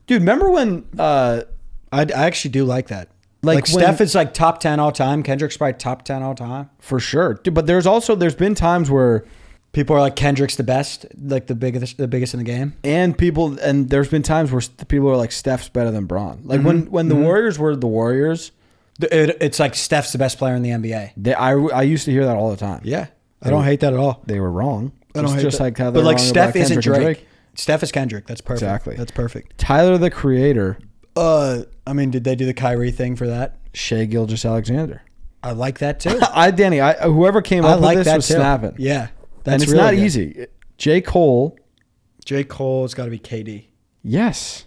dude, remember when I actually do like that. Like Steph is like top 10 all time. Kendrick's probably top 10 all time. For sure. Dude, but there's been times where people are like Kendrick's the best, like the biggest in the game. And there's been times where people are like Steph's better than Bron. Like when the Warriors were the Warriors, it's like Steph's the best player in the NBA. I used to hear that all the time. Yeah. I don't hate that at all. They were wrong. I don't hate just that. like how but like wrong Steph about isn't Kendrick Drake. Steph is Kendrick. That's perfect. Exactly. That's perfect. Tyler the Creator. I mean, did they do the Kyrie thing for that? Shai Gilgeous-Alexander. I like that too. Danny, whoever came up with this was snapping. Yeah. And it's really not good. easy. J. Cole. J. Cole's got to be KD. Yes.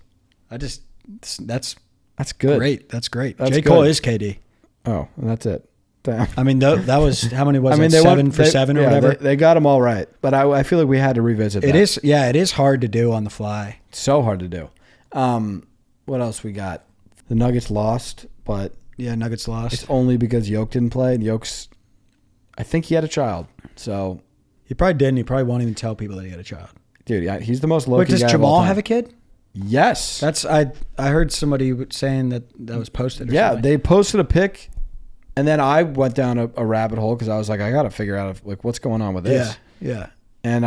That's good. great. That's great. That's J. good. Cole is KD. Oh, and that's it. Damn. I mean, that was, how many was it? they 7 for 7 or whatever? They got them all right. But I feel like we had to revisit that. It is hard to do on the fly. It's so hard to do. What else we got? The Nuggets lost, but Yeah, Nuggets lost. it's only because Jokic didn't play. And Jokic's, I think he had a child. So, He probably didn't. He probably won't even tell people that he had a child. dude, he's the most low-key Wait, does guy of all Jamal time. have a kid? Yes. I heard somebody saying that was posted. Or Yeah, something. they posted a pic, and then I went down a rabbit hole because I was like, I got to figure out what's going on with this. Yeah. And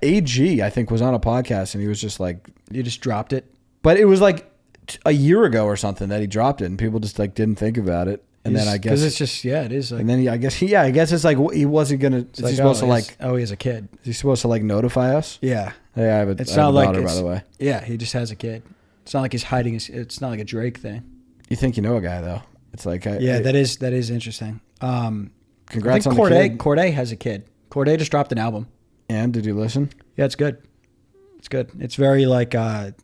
AG, I think, was on a podcast, and he was just like, You just dropped it. but it was like a year ago or something that he dropped it, and people just like didn't think about it. And then I guess because it's just it is like. and then I guess it's like he wasn't gonna. Is he supposed to like? he has a kid. Is he supposed to like notify us? Yeah. Hey, I have a, It's I have not a like daughter, by it's- the way. Yeah, he just has a kid. It's not like he's hiding it's not like a Drake thing. You think you know a guy though? It's like That is interesting. Congrats I on think the kid. Corday has a kid. Corday just dropped an album. And did you listen? Yeah, it's good. It's good. It's very like I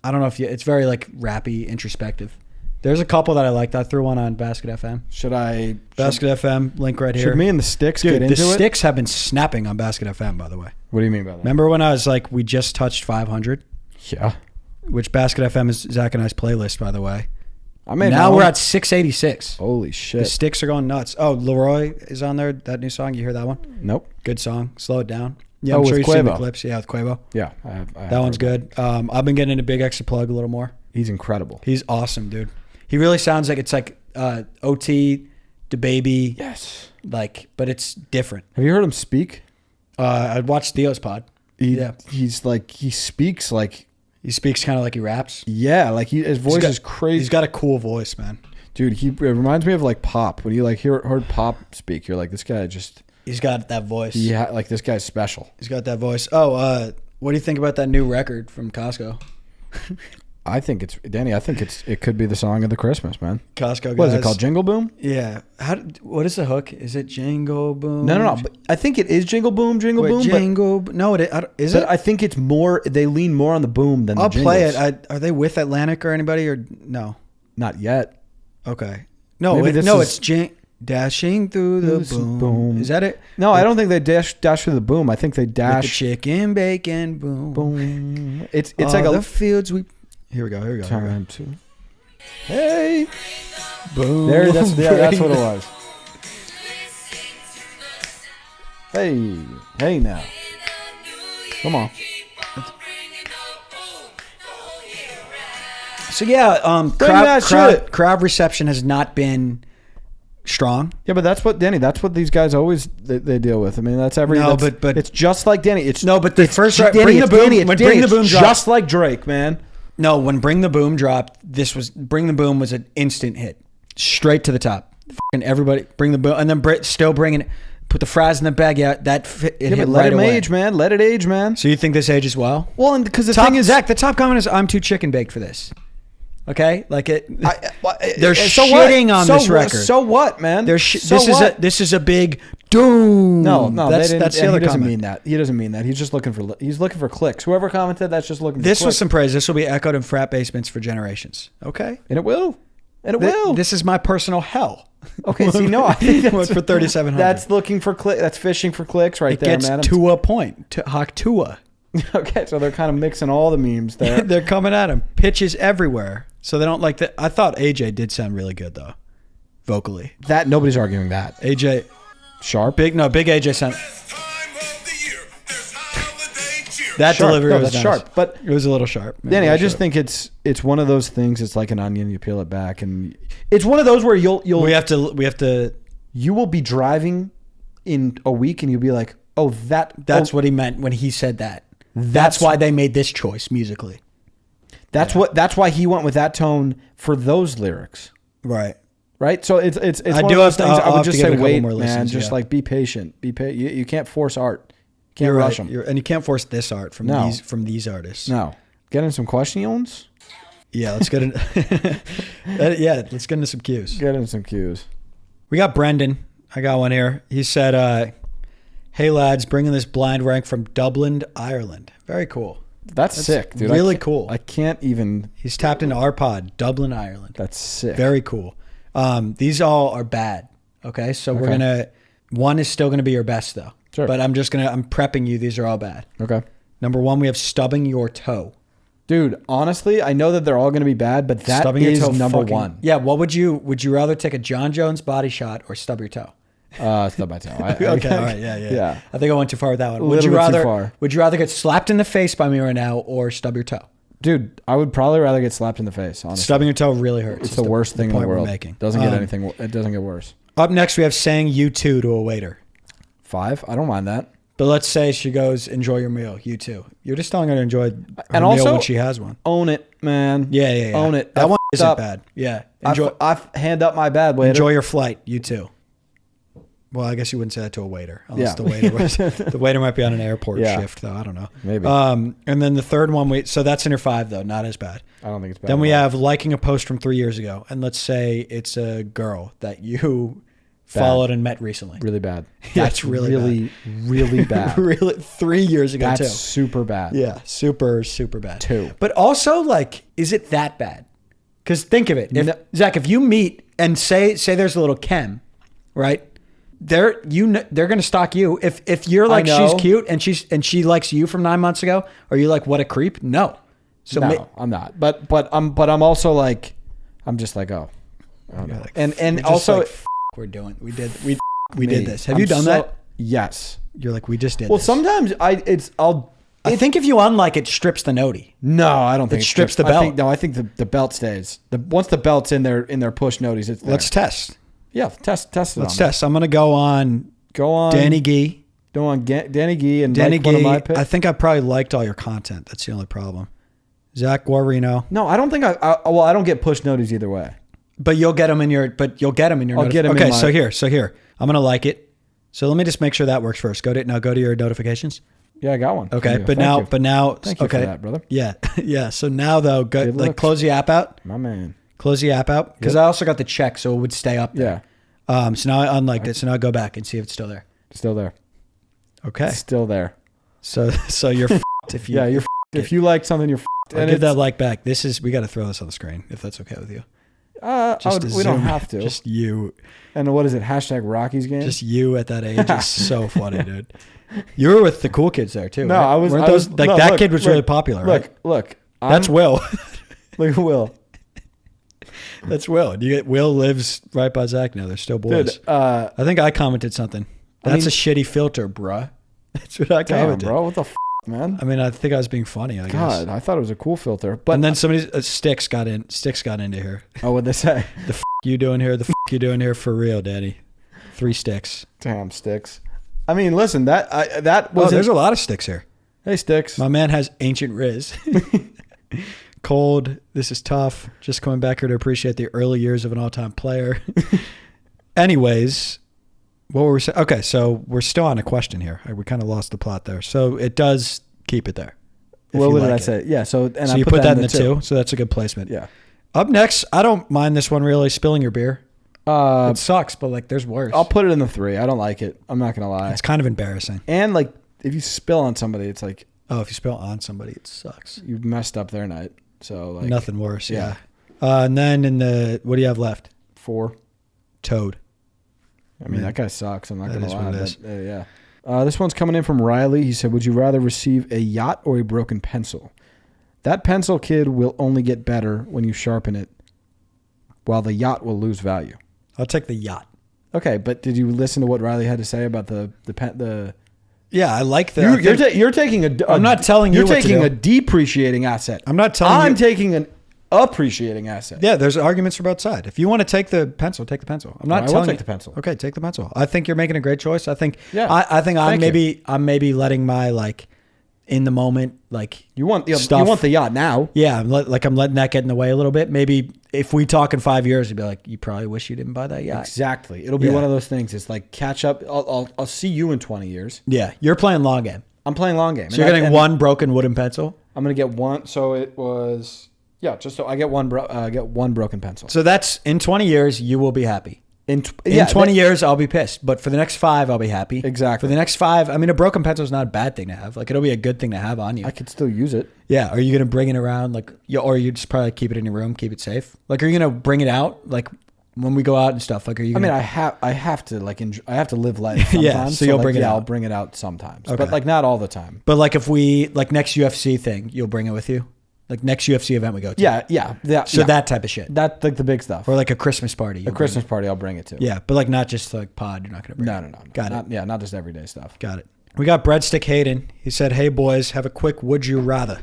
don't know if it's very like rappy, introspective. There's a couple that I liked. I threw one on Basket FM. Should I? Basket FM link right here. Should me and the Sticks Dude, get into the it? Sticks have been snapping on Basket FM, by the way. What do you mean by that? Remember when I was like, we just touched 500, Yeah. which Basket FM is Zach and I's playlist, by the way. I mean, Now we're at 686. Holy The shit! Sticks are going nuts. Oh, Leroy is on there. That new song. You hear that one? Nope. Good song. Slow it down. Yeah, Oh, I'm sure with you've seen the Quavo. clips. Yeah, with Quavo. Yeah, I have That one's heard good. I've been getting into Big Extra Plug a little more. He's incredible. He's awesome, dude. He really sounds like it's like OT, DaBaby, Yes. like, but it's different. Have you heard him speak? I watched Theo's pod. He's like he speaks like He speaks kind of like he raps. like his voice is crazy. He's got a cool voice, man. Dude, it reminds me of like Pop. When you like heard Pop speak, you're like, this guy just He's got that voice. like this guy's special. He's got that voice. Oh, what do you think about that new record from Costco? I think it could be the song of the Christmas, man. Costco guys. What is it called? Jingle Boom? Yeah. What is the hook? Is it Jingle Boom? No. But I think it is Jingle Boom, Jingle Wait, Boom. Jingle. No, is it? I think it's more. They lean more on the boom than I'll the play jingles. it. Are they with Atlantic or anybody or no? Not yet. Okay. No, Maybe this is- it's dashing through the boom. Is that it? No, I don't think they dash through the boom. I think they With the dash chicken bacon boom. boom. It's All like the a fields we. Here we go. time to. Hey, Boom. that's what it was. Hey now, come on. So yeah, that shit. crowd reception has not been strong. Yeah, but that's what Danny. That's what these guys always they deal with. I mean, that's every. No, that's- but- it's just like Danny. It's No, but the it's first Danny, Bring the it's Boom. Danny, it's When Danny, Bring the it's Boom dropped. just like Drake, man. No, when Bring the Boom dropped, Bring the Boom was an instant hit, straight to the top. Fucking everybody, Bring the Boom, and then still bringing it. Put the fries in the bag. Yeah, it Yeah, hit but let right it away. age, man. Let it age, man. So you think this ages well? Well, and because the thing is, Zach, the top comment is, "I'm too chicken baked for this." Okay, like it. They're so shitting what? on So this what? record. So what, man? This is a big doom. No, that's they didn't, the and other he doesn't comment. mean that. He doesn't mean that. He's just looking for clicks. Whoever commented, that's just looking for This clicks. was some praise. This will be echoed in frat basements for generations. Okay, and it will. And it will. This is my personal hell. Okay, see, no, I think that's Went for 3,700. That's looking for click. That's fishing for clicks right It there, gets man. to a point. To Haktua. Okay, so they're kind of mixing all the memes there. They're coming at him. Pitches everywhere. So they don't like that. I thought AJ did sound really good though, vocally. That nobody's arguing that. AJ, Sharp. big AJ sound. That Sharp. delivery No, was that's nice. sharp, but- it was a little sharp. Danny, I just think it's one of those things. It's like an onion. You peel it back, and it's one of those where you'll we have to. you will be driving in a week, and you'll be like, oh, That's what he meant when he said that. That's why they made this choice musically. That's why he went with that tone for those lyrics. Right. Right, so it's I one do of those have to- things. I'll I would have just to give say, it a couple wait, more man. listens, Just yeah. like be patient. You can't force art. Can't You're rush right. them. And you can't force this art from No. these artists. No, get in some questions. Yeah, let's get in. Let's get into some cues. Get in some cues. We got Brendan. I got one here. He said, hey, lads, bringing this blind rank from Dublin, Ireland. Very cool. That's sick, dude. Really cool. I can't even. He's tapped into our pod, Dublin, Ireland. That's sick. Very cool. These all are bad. Okay, so we're gonna. One is still gonna be your best though. Sure. But I'm prepping you. These are all bad. Okay. Number one, we have stubbing your toe. Dude, honestly, I know that they're all going to be bad, but that Stubbing is your toe number one. Yeah. What would you rather take a John Jones body shot or stub your toe? Stub my toe. Okay. All right. Yeah. I think I went too far with that one. A little bit too far. Would you rather get slapped in the face by me right now or stub your toe? Dude, I would probably rather get slapped in the face, honestly. Stubbing your toe really hurts. It's the worst thing in the world. Making. Doesn't get anything. It doesn't get worse. Up next, we have saying you too to a waiter. 5? I don't mind that. But let's say she goes, enjoy your meal. You too. You're just telling her to enjoy her and meal also, when she has one. Own it, man. Yeah. Own it. That one isn't up. bad. Yeah. I hand up my bad waiter. Enjoy your flight. You too. Well, I guess you wouldn't say that to a waiter. Unless the waiter might be on an airport shift, though. I don't know. Maybe. And then the third one, so that's in your 5, though. Not as bad. I don't think it's bad. Then we have liking a post from 3 years ago. And let's say it's a girl that you followed and met recently. Really bad. That's really bad. Really, 3 years ago, That's too. super bad. Yeah, super, super bad. 2. But also, like, is it that bad? Because think of it. Zach, if you meet and say there's a little chem, right? They're going to stalk you. If you're like, she's cute and she likes you from 9 months ago, are you like, what a creep? No. So no, I'm not. But I'm also like, I'm just like, oh. Like, and also like, we did this. Have you done that? Yes. You're like, we just did. Well, this. sometimes I think if you unlike it, strips the noti. No, I don't think it strips the belt. I think the belt stays. Once the belt's in their push noties, it's there. Let's test. Yeah, test it. Let's test. I'm gonna go on Danny Gee. Go on Danny Gee and Danny like one of my picks. I think I probably liked all your content. That's the only problem. Zach Guarino. No, I don't think I don't get push noties either way. But you'll get them in your. I'll get them Okay, so here. I'm gonna like it. So let me just make sure that works first. Go to your notifications. Yeah, I got one. Okay, but now thank you for that, brother. Yeah. So now though, close the app out. My man. Close the app out because I also got the check, so it would stay up there. Yeah. So now I unliked it. So now I go back and see if it's still there. Still there. Okay. It's still there. So you're f***ed if you. Yeah, you're f***ed. If you like something, you're f***ed. I'll give that like back. We got to throw this on the screen if that's okay with you. We don't have to. Just you. And what is it? #Rockies game. Just you at that age is so funny, dude. You were with the cool kids there too. No, right? That kid was really popular. Look. That's Will. Look at Will. That's Will. Will lives right by Zach now. They're still boys. Dude, I think I commented something. That's a shitty filter, bruh. That's what I commented. Damn, bro. What the f***, man? I mean, I think I was being funny, I guess. God, I thought it was a cool filter. But and then Sticks got into here. Oh, what'd they say? The f*** you doing here? The f*** you doing here for real, Daddy? 3 sticks. Damn, Sticks. I mean, listen, that was... there's a lot of Sticks here. Hey, Sticks. My man has ancient Riz. Cold. This is tough. Just coming back here to appreciate the early years of an all-time player. Anyways, what were we saying? Okay, so we're still on a question here. We kind of lost the plot there. So it does keep it there. What did I say? Yeah, so you put that in the 2, so that's a good placement. Yeah. Up next, I don't mind this one really, spilling your beer. It sucks, but like there's worse. I'll put it in the 3. I don't like it. I'm not going to lie. It's kind of embarrassing. And like if you spill on somebody, it's like... Oh, if you spill on somebody, it sucks. You messed up their night. So like... Nothing worse, yeah. And then what do you have left? 4. Toad. I mean, that guy sucks. I'm not going to lie. What it is. Yeah. This one's coming in from Riley. He said, would you rather receive a yacht or a broken pencil? That pencil, kid, will only get better when you sharpen it, while the yacht will lose value. I'll take the yacht. Okay, but did you listen to what Riley had to say about the Yeah, I like that. You're taking a... I'm not telling you You're what to taking do. a depreciating asset. I'm not telling you. I'm taking an appreciating asset. Yeah, there's arguments for both sides. If you want to take the pencil, take the pencil. I'm not I telling will you. take the pencil. Okay, take the pencil. I think you're making a great choice. I think. Yeah. I think I'm maybe letting my like in the moment like You want stuff. You want the yacht now. Yeah, I'm letting that get in the way a little bit. Maybe if we talk in 5 years, you'd be like, you probably wish you didn't buy that yacht. Exactly. It'll be one of those things. It's like catch up. I'll see you in 20 years. Yeah, you're playing long game. I'm playing long game. So you're getting one broken wooden pencil. I'm gonna get one. So it was just so I get one broken pencil. So that's in 20 years you will be happy. In 20 years, I'll be pissed. But for the next 5, I'll be happy. Exactly. For the next 5, I mean, a broken pencil is not a bad thing to have. Like, it'll be a good thing to have on you. I could still use it. Yeah. Are you going to bring it around? Like, or you just probably keep it in your room, keep it safe? Like, are you going to bring it out? Like, when we go out and stuff? Like, are you? I mean, I have to like I have to live life sometimes. Yeah, so you'll bring it out. I'll bring it out sometimes, Okay. but like not all the time. But like, if we like next UFC thing, you'll bring it with you. Like next UFC event we go to. Yeah. So that type of shit. That like the big stuff. Or like a Christmas party. A Christmas party, I'll bring it to. Yeah, but like not just like pod. You're not gonna bring. No. Got it. Yeah, not just everyday stuff. Got it. We got Breadstick Hayden. He said, "Hey boys, have a quick would you rather?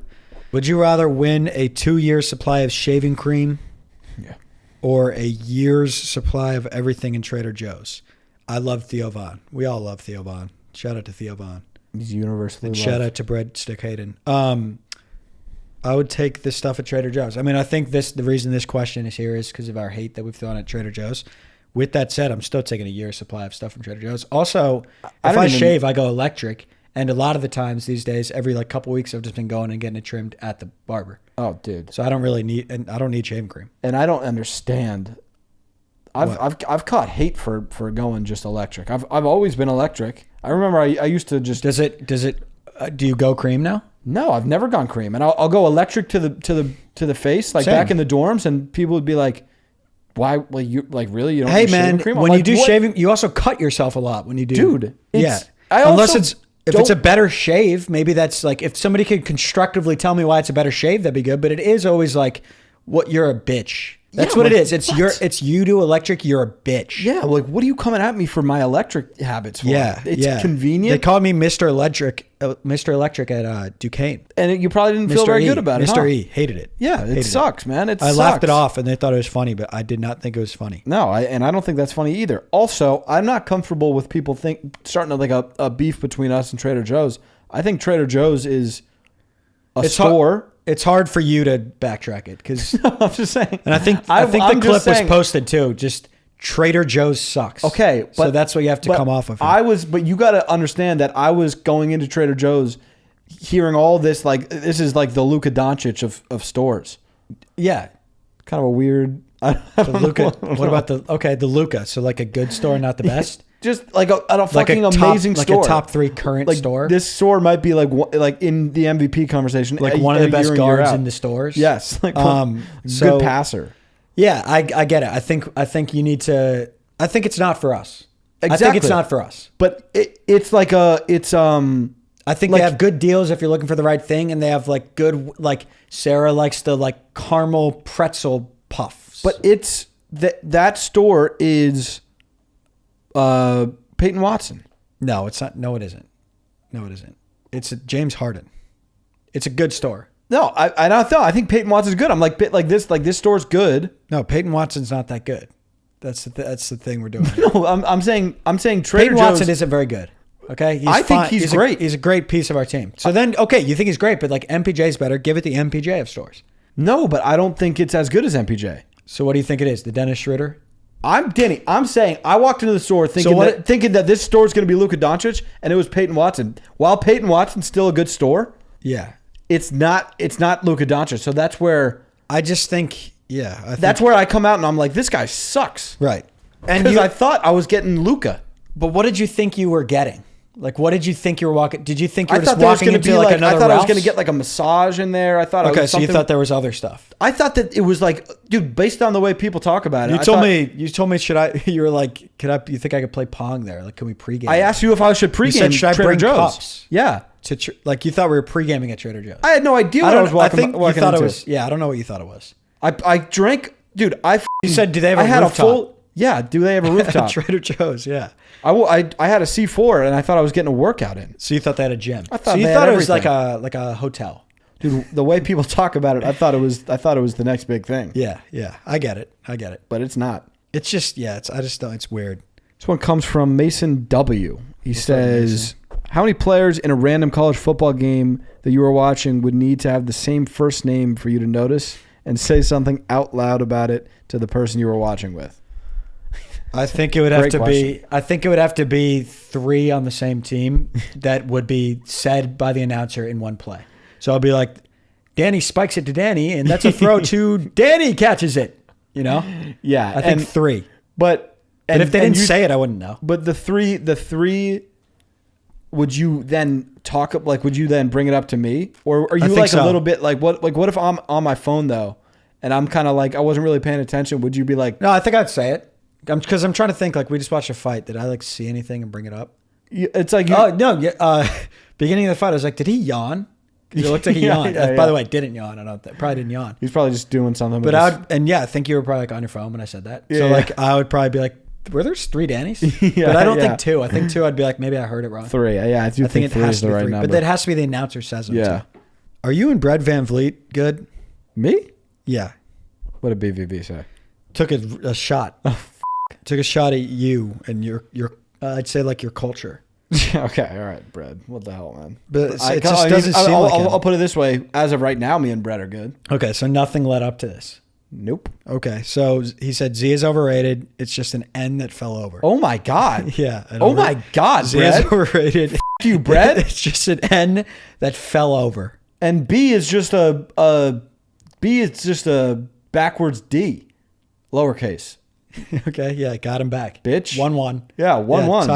Would you rather win a 2-year supply of shaving cream, Yeah, or a year's supply of everything in Trader Joe's?" I love Theo Von. We all love Theo Von. Shout out to Theo Von. he's universally And loved. shout out to Breadstick Hayden. I would take this stuff at Trader Joe's. I mean, I think the reason this question is here is because of our hate that we've thrown at Trader Joe's. With that said, I'm still taking a year's supply of stuff from Trader Joe's. Also, if I shave, I go electric. And a lot of the times these days, every like couple weeks, I've just been going and getting it trimmed at the barber. Oh, dude. So I don't really need, and I don't need shaving cream. And I don't understand. I've caught hate for going just electric. I've always been electric. I remember I used to just. Do you go cream now? No, I've never gone cream, and I'll go electric to the face, like Same. back in the dorms, and people would be like, "Why? Well, you like really? You don't? Hey do man, shaving cream?" I'm when like, you do "What?" shaving, you also cut yourself a lot when you do. Dude, yeah. I Unless also if it's a better shave, maybe that's like if somebody could constructively tell me why it's a better shave, that'd be good. But it is always like, what you're a bitch. That's Yeah, what it like, is. It's what? It's you do electric, you're a bitch. Yeah, like what are you coming at me for my electric habits for? Yeah, It's convenient. They called me Mr. Electric at Duquesne. And you probably didn't feel very good about it. Mr. Huh? E hated it. Yeah, it Hated sucks, man. It I sucks. laughed it off, and they thought it was funny, but I did not think it was funny. No, I don't think that's funny either. Also, I'm not comfortable with people starting like a beef between us and Trader Joe's. I think Trader Joe's is a store. It's hard for you to backtrack it because I'm just saying. And I think the clip was posted too. Just Trader Joe's sucks. Okay, but so that's what you have to come off of. But you got to understand that I was going into Trader Joe's, hearing all this like this is like the Luka Doncic of stores. Yeah, kind of a weird. The Luka. What about the Luka? So like a good store, not the best. Just like a fucking amazing store, like a top 3 current like store. This store might be like in the MVP conversation, like one of the best guards in the stores. Yes, like so, good passer. Yeah, I get it. I think you need to. I think it's not for us. Exactly. I think it's not for us. But it's like I think they have good deals if you're looking for the right thing, and they have like good like Sarah likes the like caramel pretzel puffs. But it's that store is Peyton Watson. No, it's not. No, it isn't. No, it isn't. It's James Harden. It's a good store. No, I think Peyton Watson's good. I'm like this store's good. No, Peyton Watson's not that good. That's the thing we're doing. No, I'm saying Trader Peyton Joe's, Watson isn't very good. Okay, I think he's great. He's a great piece of our team. So then, okay, you think he's great, but like MPJ's better. Give it the MPJ of stores. No, but I don't think it's as good as MPJ. So what do you think it is? The Dennis Schroeder? I'm saying I walked into the store thinking that this store is going to be Luka Doncic, and it was Peyton Watson. While Peyton Watson's still a good store, yeah, it's not Luka Doncic. So that's where I just think, yeah, that's where I come out and I'm like, this guy sucks, right? And I thought I was getting Luka. But what did you think you were getting? Like, what did you think you were walking? Did you think you were just walking walking into like another? I thought Ralph's? I was going to get like a massage in there. I thought. Okay, so you thought there was other stuff. I thought that it was like, dude, based on the way people talk about it. You told me, should I? You were like, you think I could play Pong there? Like, can we pregame? I asked you if I should pregame. You said, should I bring cups? Yeah. Like you thought we were pregaming at Trader Joe's. I had no idea what I was walking. I think walking you thought into. it was. Yeah, I don't know what you thought it was. I drank, dude. You said, do they have a rooftop? Yeah, do they have a rooftop? Trader Joe's, yeah. I had a C4 and I thought I was getting a workout in. So you thought they had a gym? I thought so you they thought had it was everything. like a hotel. Dude, the way people talk about it, I thought it was the next big thing. Yeah. I get it. But it's not. It's just it's weird. This one comes from Mason W. He says, how many players in a random college football game that you were watching would need to have the same first name for you to notice and say something out loud about it to the person you were watching with? I think it would have to be 3 on the same team that would be said by the announcer in one play. So I'll be like, Danny spikes it to Danny, and that's a throw to Danny catches it. You know? Yeah. I think 3. But But if they didn't say it, I wouldn't know. But the three, would you then talk up? Like, would you then bring it up to me, or are you like so. a little bit like what? Like, what if I'm on my phone though, and I'm kind of like I wasn't really paying attention? Would you be like, No, I think I'd say it. Because I'm trying to think. Like, we just watched a fight. Did I like see anything and bring it up? it's like, Oh no! Yeah, beginning of the fight, I was like, "Did he yawn?" 'Cause it looked like he yawned. By the way, didn't yawn. I don't. Probably didn't yawn. he's probably just doing something. But I think you were probably like on your phone when I said that. So like, I would probably be like, "Were there 3 Dannys?" But I don't think 2. I think 2. I'd be like, maybe I heard it wrong. 3. Yeah, I do think it 3 has is to the be right 3. number. But that has to be the announcer says them. Yeah. Too. Are you and Brett Van Vliet good? Me? Yeah. What did BVB say? Took a shot. Took a shot at you and your I'd say like your culture. Okay, all right, Brad. What the hell, man? But it just doesn't seem like him. I'll put it this way: as of right now, me and Brett are good. Okay, so nothing led up to this. Nope. Okay, so he said Z is overrated. It's just an N that fell over. Oh my god. Yeah. Oh my god, Z is Brett. overrated. F you, Brett. It's just an N that fell over. And B is just a backwards D, lowercase. Okay, yeah, got him back. Bitch. 1-1. Yeah, 1-1.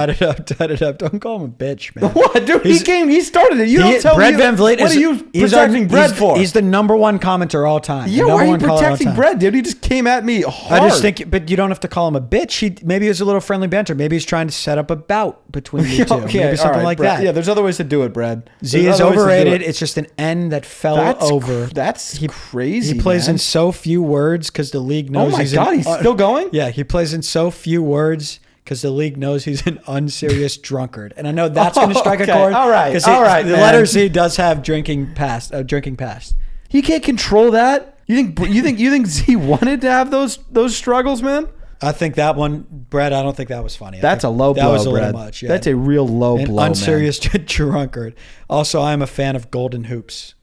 Tied it up. Don't call him a bitch, man. What, dude? He started it. You don't tell Brett me. Van Vliet What are you protecting Brett for? He's the number 1 commenter all time. Yeah, why are you protecting Brett, dude? He just came at me hard. I just think, but you don't have to call him a bitch. Maybe it was a little friendly banter. Maybe he's trying to set up a bout between you two. Okay, Maybe something all right, like Brett. that. Yeah, there's other ways to do it, Brad. Z is overrated. It's just an N that fell over. That's crazy. He plays man. in so few words because the league knows. Oh my god, he's still going. Yeah, he plays in so few words because the league knows he's an unserious drunkard, and I know that's going to strike a chord. All right, because all right. The letter Z does have drinking past. Drinking past. He can't control that. You think Z wanted to have those struggles, man? I think that one, Brett. I don't think that was funny. That's a low blow, That was a Brad. little much. Yeah. That's a real low An blow, unserious drunkard. Also, I am a fan of golden hoops.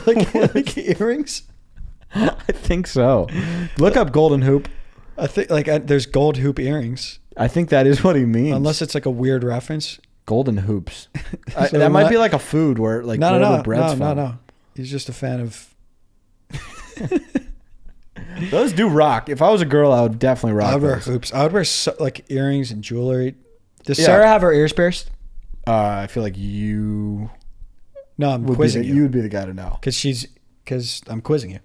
like earrings. I think so. Look up golden hoop. I think there's gold hoop earrings. I think that is what he means. Unless it's like a weird reference. Golden hoops. So that might be like a food where like no, bread's from. no. He's just a fan of. Those do rock. If I was a girl, I would definitely rock I would wear those. hoops. I would wear like earrings and jewelry. Does Yeah. Sarah have her ears pierced? I feel like you No, I'm would quizzing be you. you would be the guy to know. Because I'm quizzing you.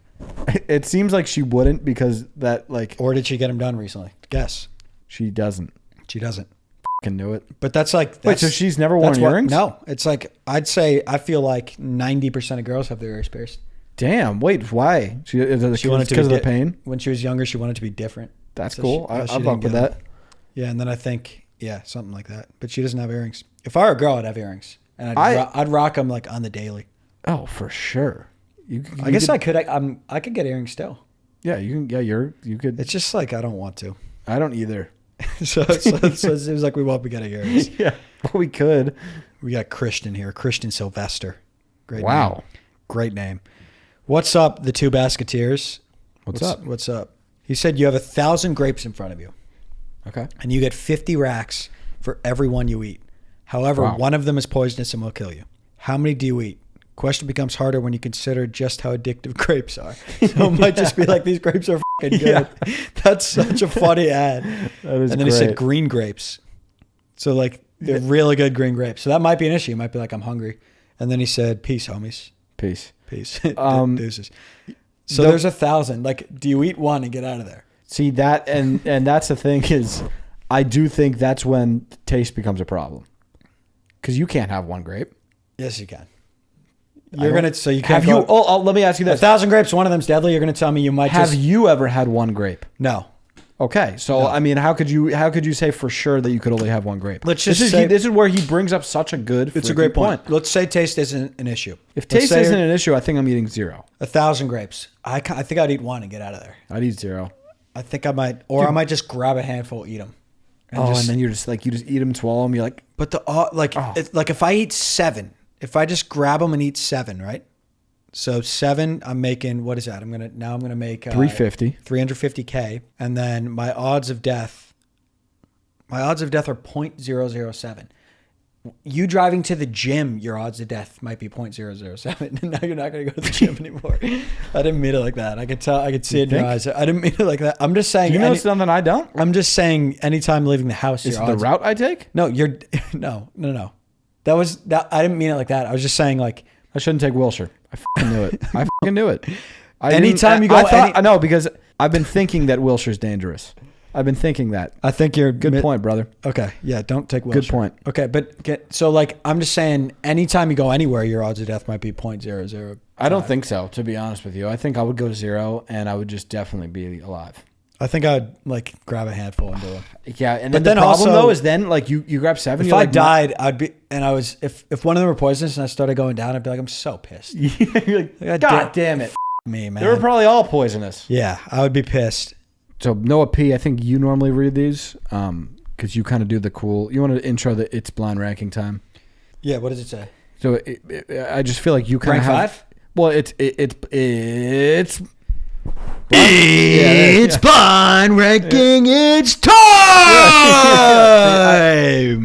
It seems like she wouldn't because that like Or did she get them done recently? Guess. she doesn't She doesn't. can do it. But that's like. Wait, so she's never worn that's what- earrings? No, it's like I feel like 90% of girls have their ears pierced. Damn. Wait, why? She wanted to because of be the pain. When she was younger, she wanted to be different. That's So cool. she I'll didn't fuck get with them. that. Yeah, and then I think something like that. But she doesn't have earrings. If I were a girl, I'd have earrings, and I'd rock them like on the daily. Oh, for sure. I guess I could. I could get earrings still. Yeah, you can. Yeah, you could. It's just like I don't want to. I don't either. so it seems like we won't be getting earrings. Yeah, but we could. We got Christian here, Christian Sylvester. Great Wow. name. Great name. What's up, the two Basketeers? What's up? What's up? He said you have 1,000 grapes in front of you, Okay. and you get 50 racks for every one you eat. However, Wow. one of them is poisonous and will kill you. How many do you eat? Question becomes harder when you consider just how addictive grapes are. So it might just be like, these grapes are fucking good. Yeah. That's such a funny ad. That is And then he said great. green grapes. So like they're really good green grapes. So that might be an issue. You might be like, I'm hungry. And then he said, peace, homies. Peace. Peace. Deuces. So the- there's 1,000. Like, do you eat one and get out of there? See that, and that's the thing is, I do think that's when taste becomes a problem, because you can't have one grape. Yes, you can. I You're don't- gonna. So you can't Have you? go- Oh, let me ask you this: 1,000 grapes. One of them's deadly. You're gonna tell me you might Have just you ever had one grape? no. Okay, so No. I mean, how could you say for sure that you could only have one grape? Let's just this say- is where he brings up such a good. It's a freaking great point. Let's say taste isn't an issue. If Let's taste say isn't an issue, I think I'm eating 0. 1,000 grapes. I think I'd eat one and get out of there. I'd eat 0. I think I might, or I might just grab a handful, eat them. And then you're just like you just eat them, swallow them. You're like, But Oh. it's like if I eat 7, if I just grab them and eat 7, right? So 7, I'm making, what is that? I'm gonna make 350. 350K, and then my odds of death are 0.007. you driving to the gym, your odds of death might be 0.007. And now you're not going to go to the gym anymore. I didn't mean it like that. I could tell. I could see it in your eyes. I didn't mean it like that. I'm just saying. Do you know something I don't? I'm just saying. Anytime leaving the house, Is it the route I take? No, no. That was that. I didn't mean it like that. I was just saying like I shouldn't take Wilshire. I fucking knew it. I fucking knew it. Anytime you go, I know because I've been thinking that Wilshire's dangerous. I've been thinking that. I think you're good point, brother. Okay, yeah, don't take Wilshire. Good point. Okay, but so like I'm just saying, anytime you go anywhere, your odds of death might be 0.005. I don't think so. To be honest with you, I think I would go 0, and I would just definitely be alive. I think I'd like grab a handful and do it. Yeah, and then the problem though is then like you grab 7. If I died, I'd be, and I was if one of them were poisonous and I started going down, I'd be like, I'm so pissed. You're like, God damn it, me, man. They were probably all poisonous. Yeah, I would be pissed. So Noah P, I think you normally read these because you kind of do the cool. You want to intro the It's Blind ranking time. Yeah, what does it say? So I just feel like you kind of rank 5. Well, it's It's blind ranking. It's time.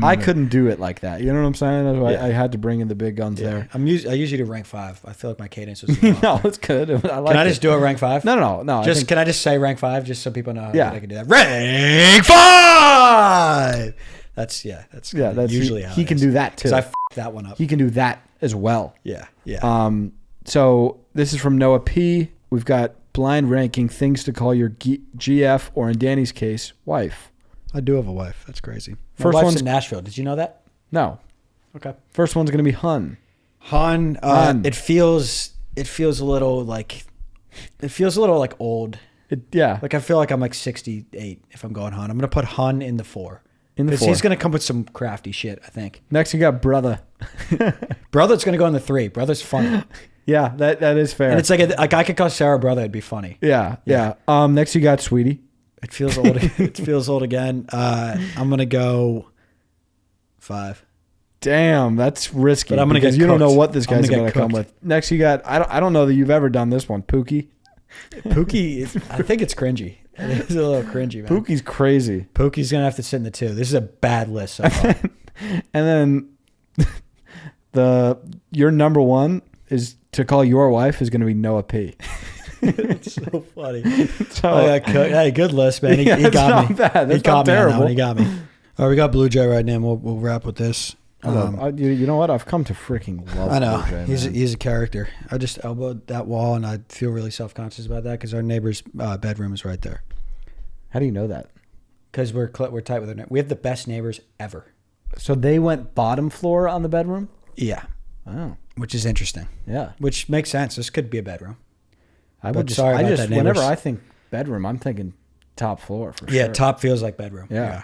I couldn't do it like that. You know what I'm saying? That's why I had to bring in the big guns there. I usually do rank 5. I feel like my cadence was. No, it's good. Can I just do a rank 5? No. Can I just say rank 5 just so people know? Yeah, I can do that. Rank 5. That's usually how he can do that too. Because I f***ed that one up. He can do that as well. Yeah. So this is from Noah P. We've got blind ranking things to call your GF, or in Danny's case, wife. I do have a wife. That's crazy. First My wife's one's in Nashville. Did you know that? No. Okay. First one's gonna be Hun. Han. It feels a little like old. Yeah. Like I feel like I'm like 68 if I'm going Han. I'm gonna put Han in the 4. In the 4. Because he's gonna come with some crafty shit, I think. Next you got Brother. Brother's gonna go in the 3. Brother's funny. Yeah, that is fair. And it's like I could call Sarah Brother. It'd be funny. Yeah. Next you got Sweetie. It feels old. It feels old again. I'm gonna go 5. Damn, that's risky. But I'm gonna because get you don't know cooked. what this guy's gonna come cooked. with. Next you got I don't know that you've ever done this one, Pookie. Pookie, I think it's cringy. It's a little cringy, man. Pookie's crazy. Pookie's gonna have to sit in the 2. This is a bad list so far. And then your number 1 is to call your wife is gonna be Noah P. It's so funny. Hey, good list, man. He got me. Not bad. That's he got not terrible. me. He got me. All right, we got Blue Jay right now. We'll wrap with this. You know what? I've come to freaking love. I know. Blue Jay, He's a character. I just elbowed that wall, and I feel really self-conscious about that because our neighbor's bedroom is right there. How do you know that? Because we're tight with our neighbor. We have the best neighbors ever. So they went bottom floor on the bedroom? Yeah. Oh. Which is interesting. Yeah. Which makes sense. This could be a bedroom. Whenever I think bedroom, I'm thinking top floor for sure. Yeah, top feels like bedroom. Yeah.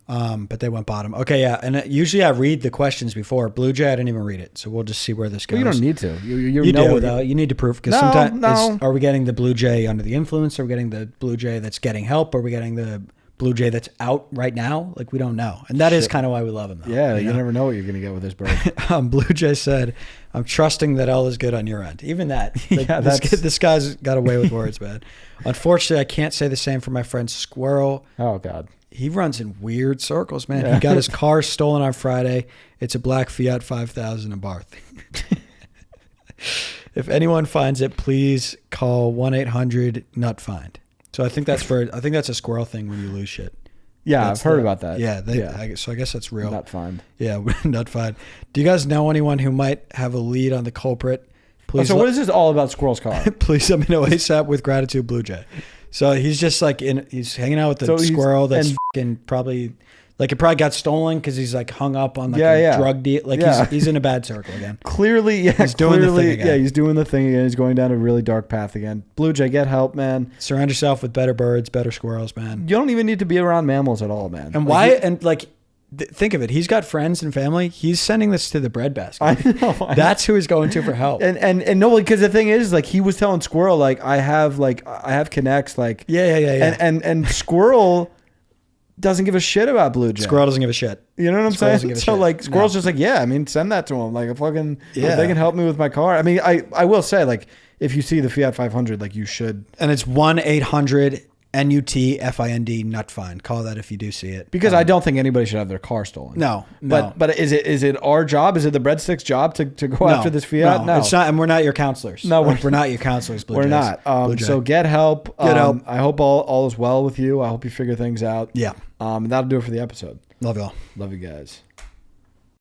But they went bottom. Okay, yeah. And usually I read the questions before. Blue Jay, I didn't even read it. So we'll just see where this goes. Well, you don't need to. You do, though. You need to prove. Because sometimes, no. Are we getting the Blue Jay under the influence? Are we getting the Blue Jay that's getting help? Are we getting the Blue Jay that's out right now? Like, we don't know. And that is kind of why we love him, though. Yeah, you never know what you're going to get with this bird. Blue Jay said, I'm trusting that all is good on your end. Even that. Like, Yeah, this guy's got away with words, man. Unfortunately, I can't say the same for my friend Squirrel. Oh, God. He runs in weird circles, man. Yeah. He got his car stolen on Friday. It's a black Fiat 5000 in Barth. If anyone finds it, please call 1-800-NUT-FIND. So I think that's a squirrel thing when you lose shit. Yeah, I've heard about that. Yeah, so I guess that's real. Nut find. Yeah, nut find. Do you guys know anyone who might have a lead on the culprit? Please. So what is this all about Squirrel's car? Please let me know ASAP with gratitude, Blue Jay. So he's just like he's hanging out with the squirrel that's fucking probably like it probably got stolen because he's like hung up on like a drug deal. Like he's in a bad circle again. Clearly, he's doing the thing again. Yeah, he's doing the thing again. He's going down a really dark path again. Blue Jay, get help, man. Surround yourself with better birds, better squirrels, man. You don't even need to be around mammals at all, man. And why? And like, think of it. He's got friends and family. He's sending this to the breadbasket. I know. That's who he's going to for help. And no, because the thing is, like, he was telling Squirrel, like, I have connects, like, yeah. And Squirrel doesn't give a shit about Blue Jay. Squirrel doesn't give a shit. You know what I'm saying? So like, Squirrel's just like, yeah, I mean, send that to him. Like, if they can help me with my car. I mean, I will say, like, if you see the Fiat 500, like, you should. And it's 1-800 NUTFIND, nut find. Call that if you do see it. Because I don't think anybody should have their car stolen. No. But is it our job? Is it the breadsticks' job to go after this fiat? No, it's not, and we're not your counselors. No, we're not your counselors. Blue we're Jays. not. So get help. Get help. I hope all is well with you. I hope you figure things out. Yeah. And that'll do it for the episode. Love y'all. Love you guys.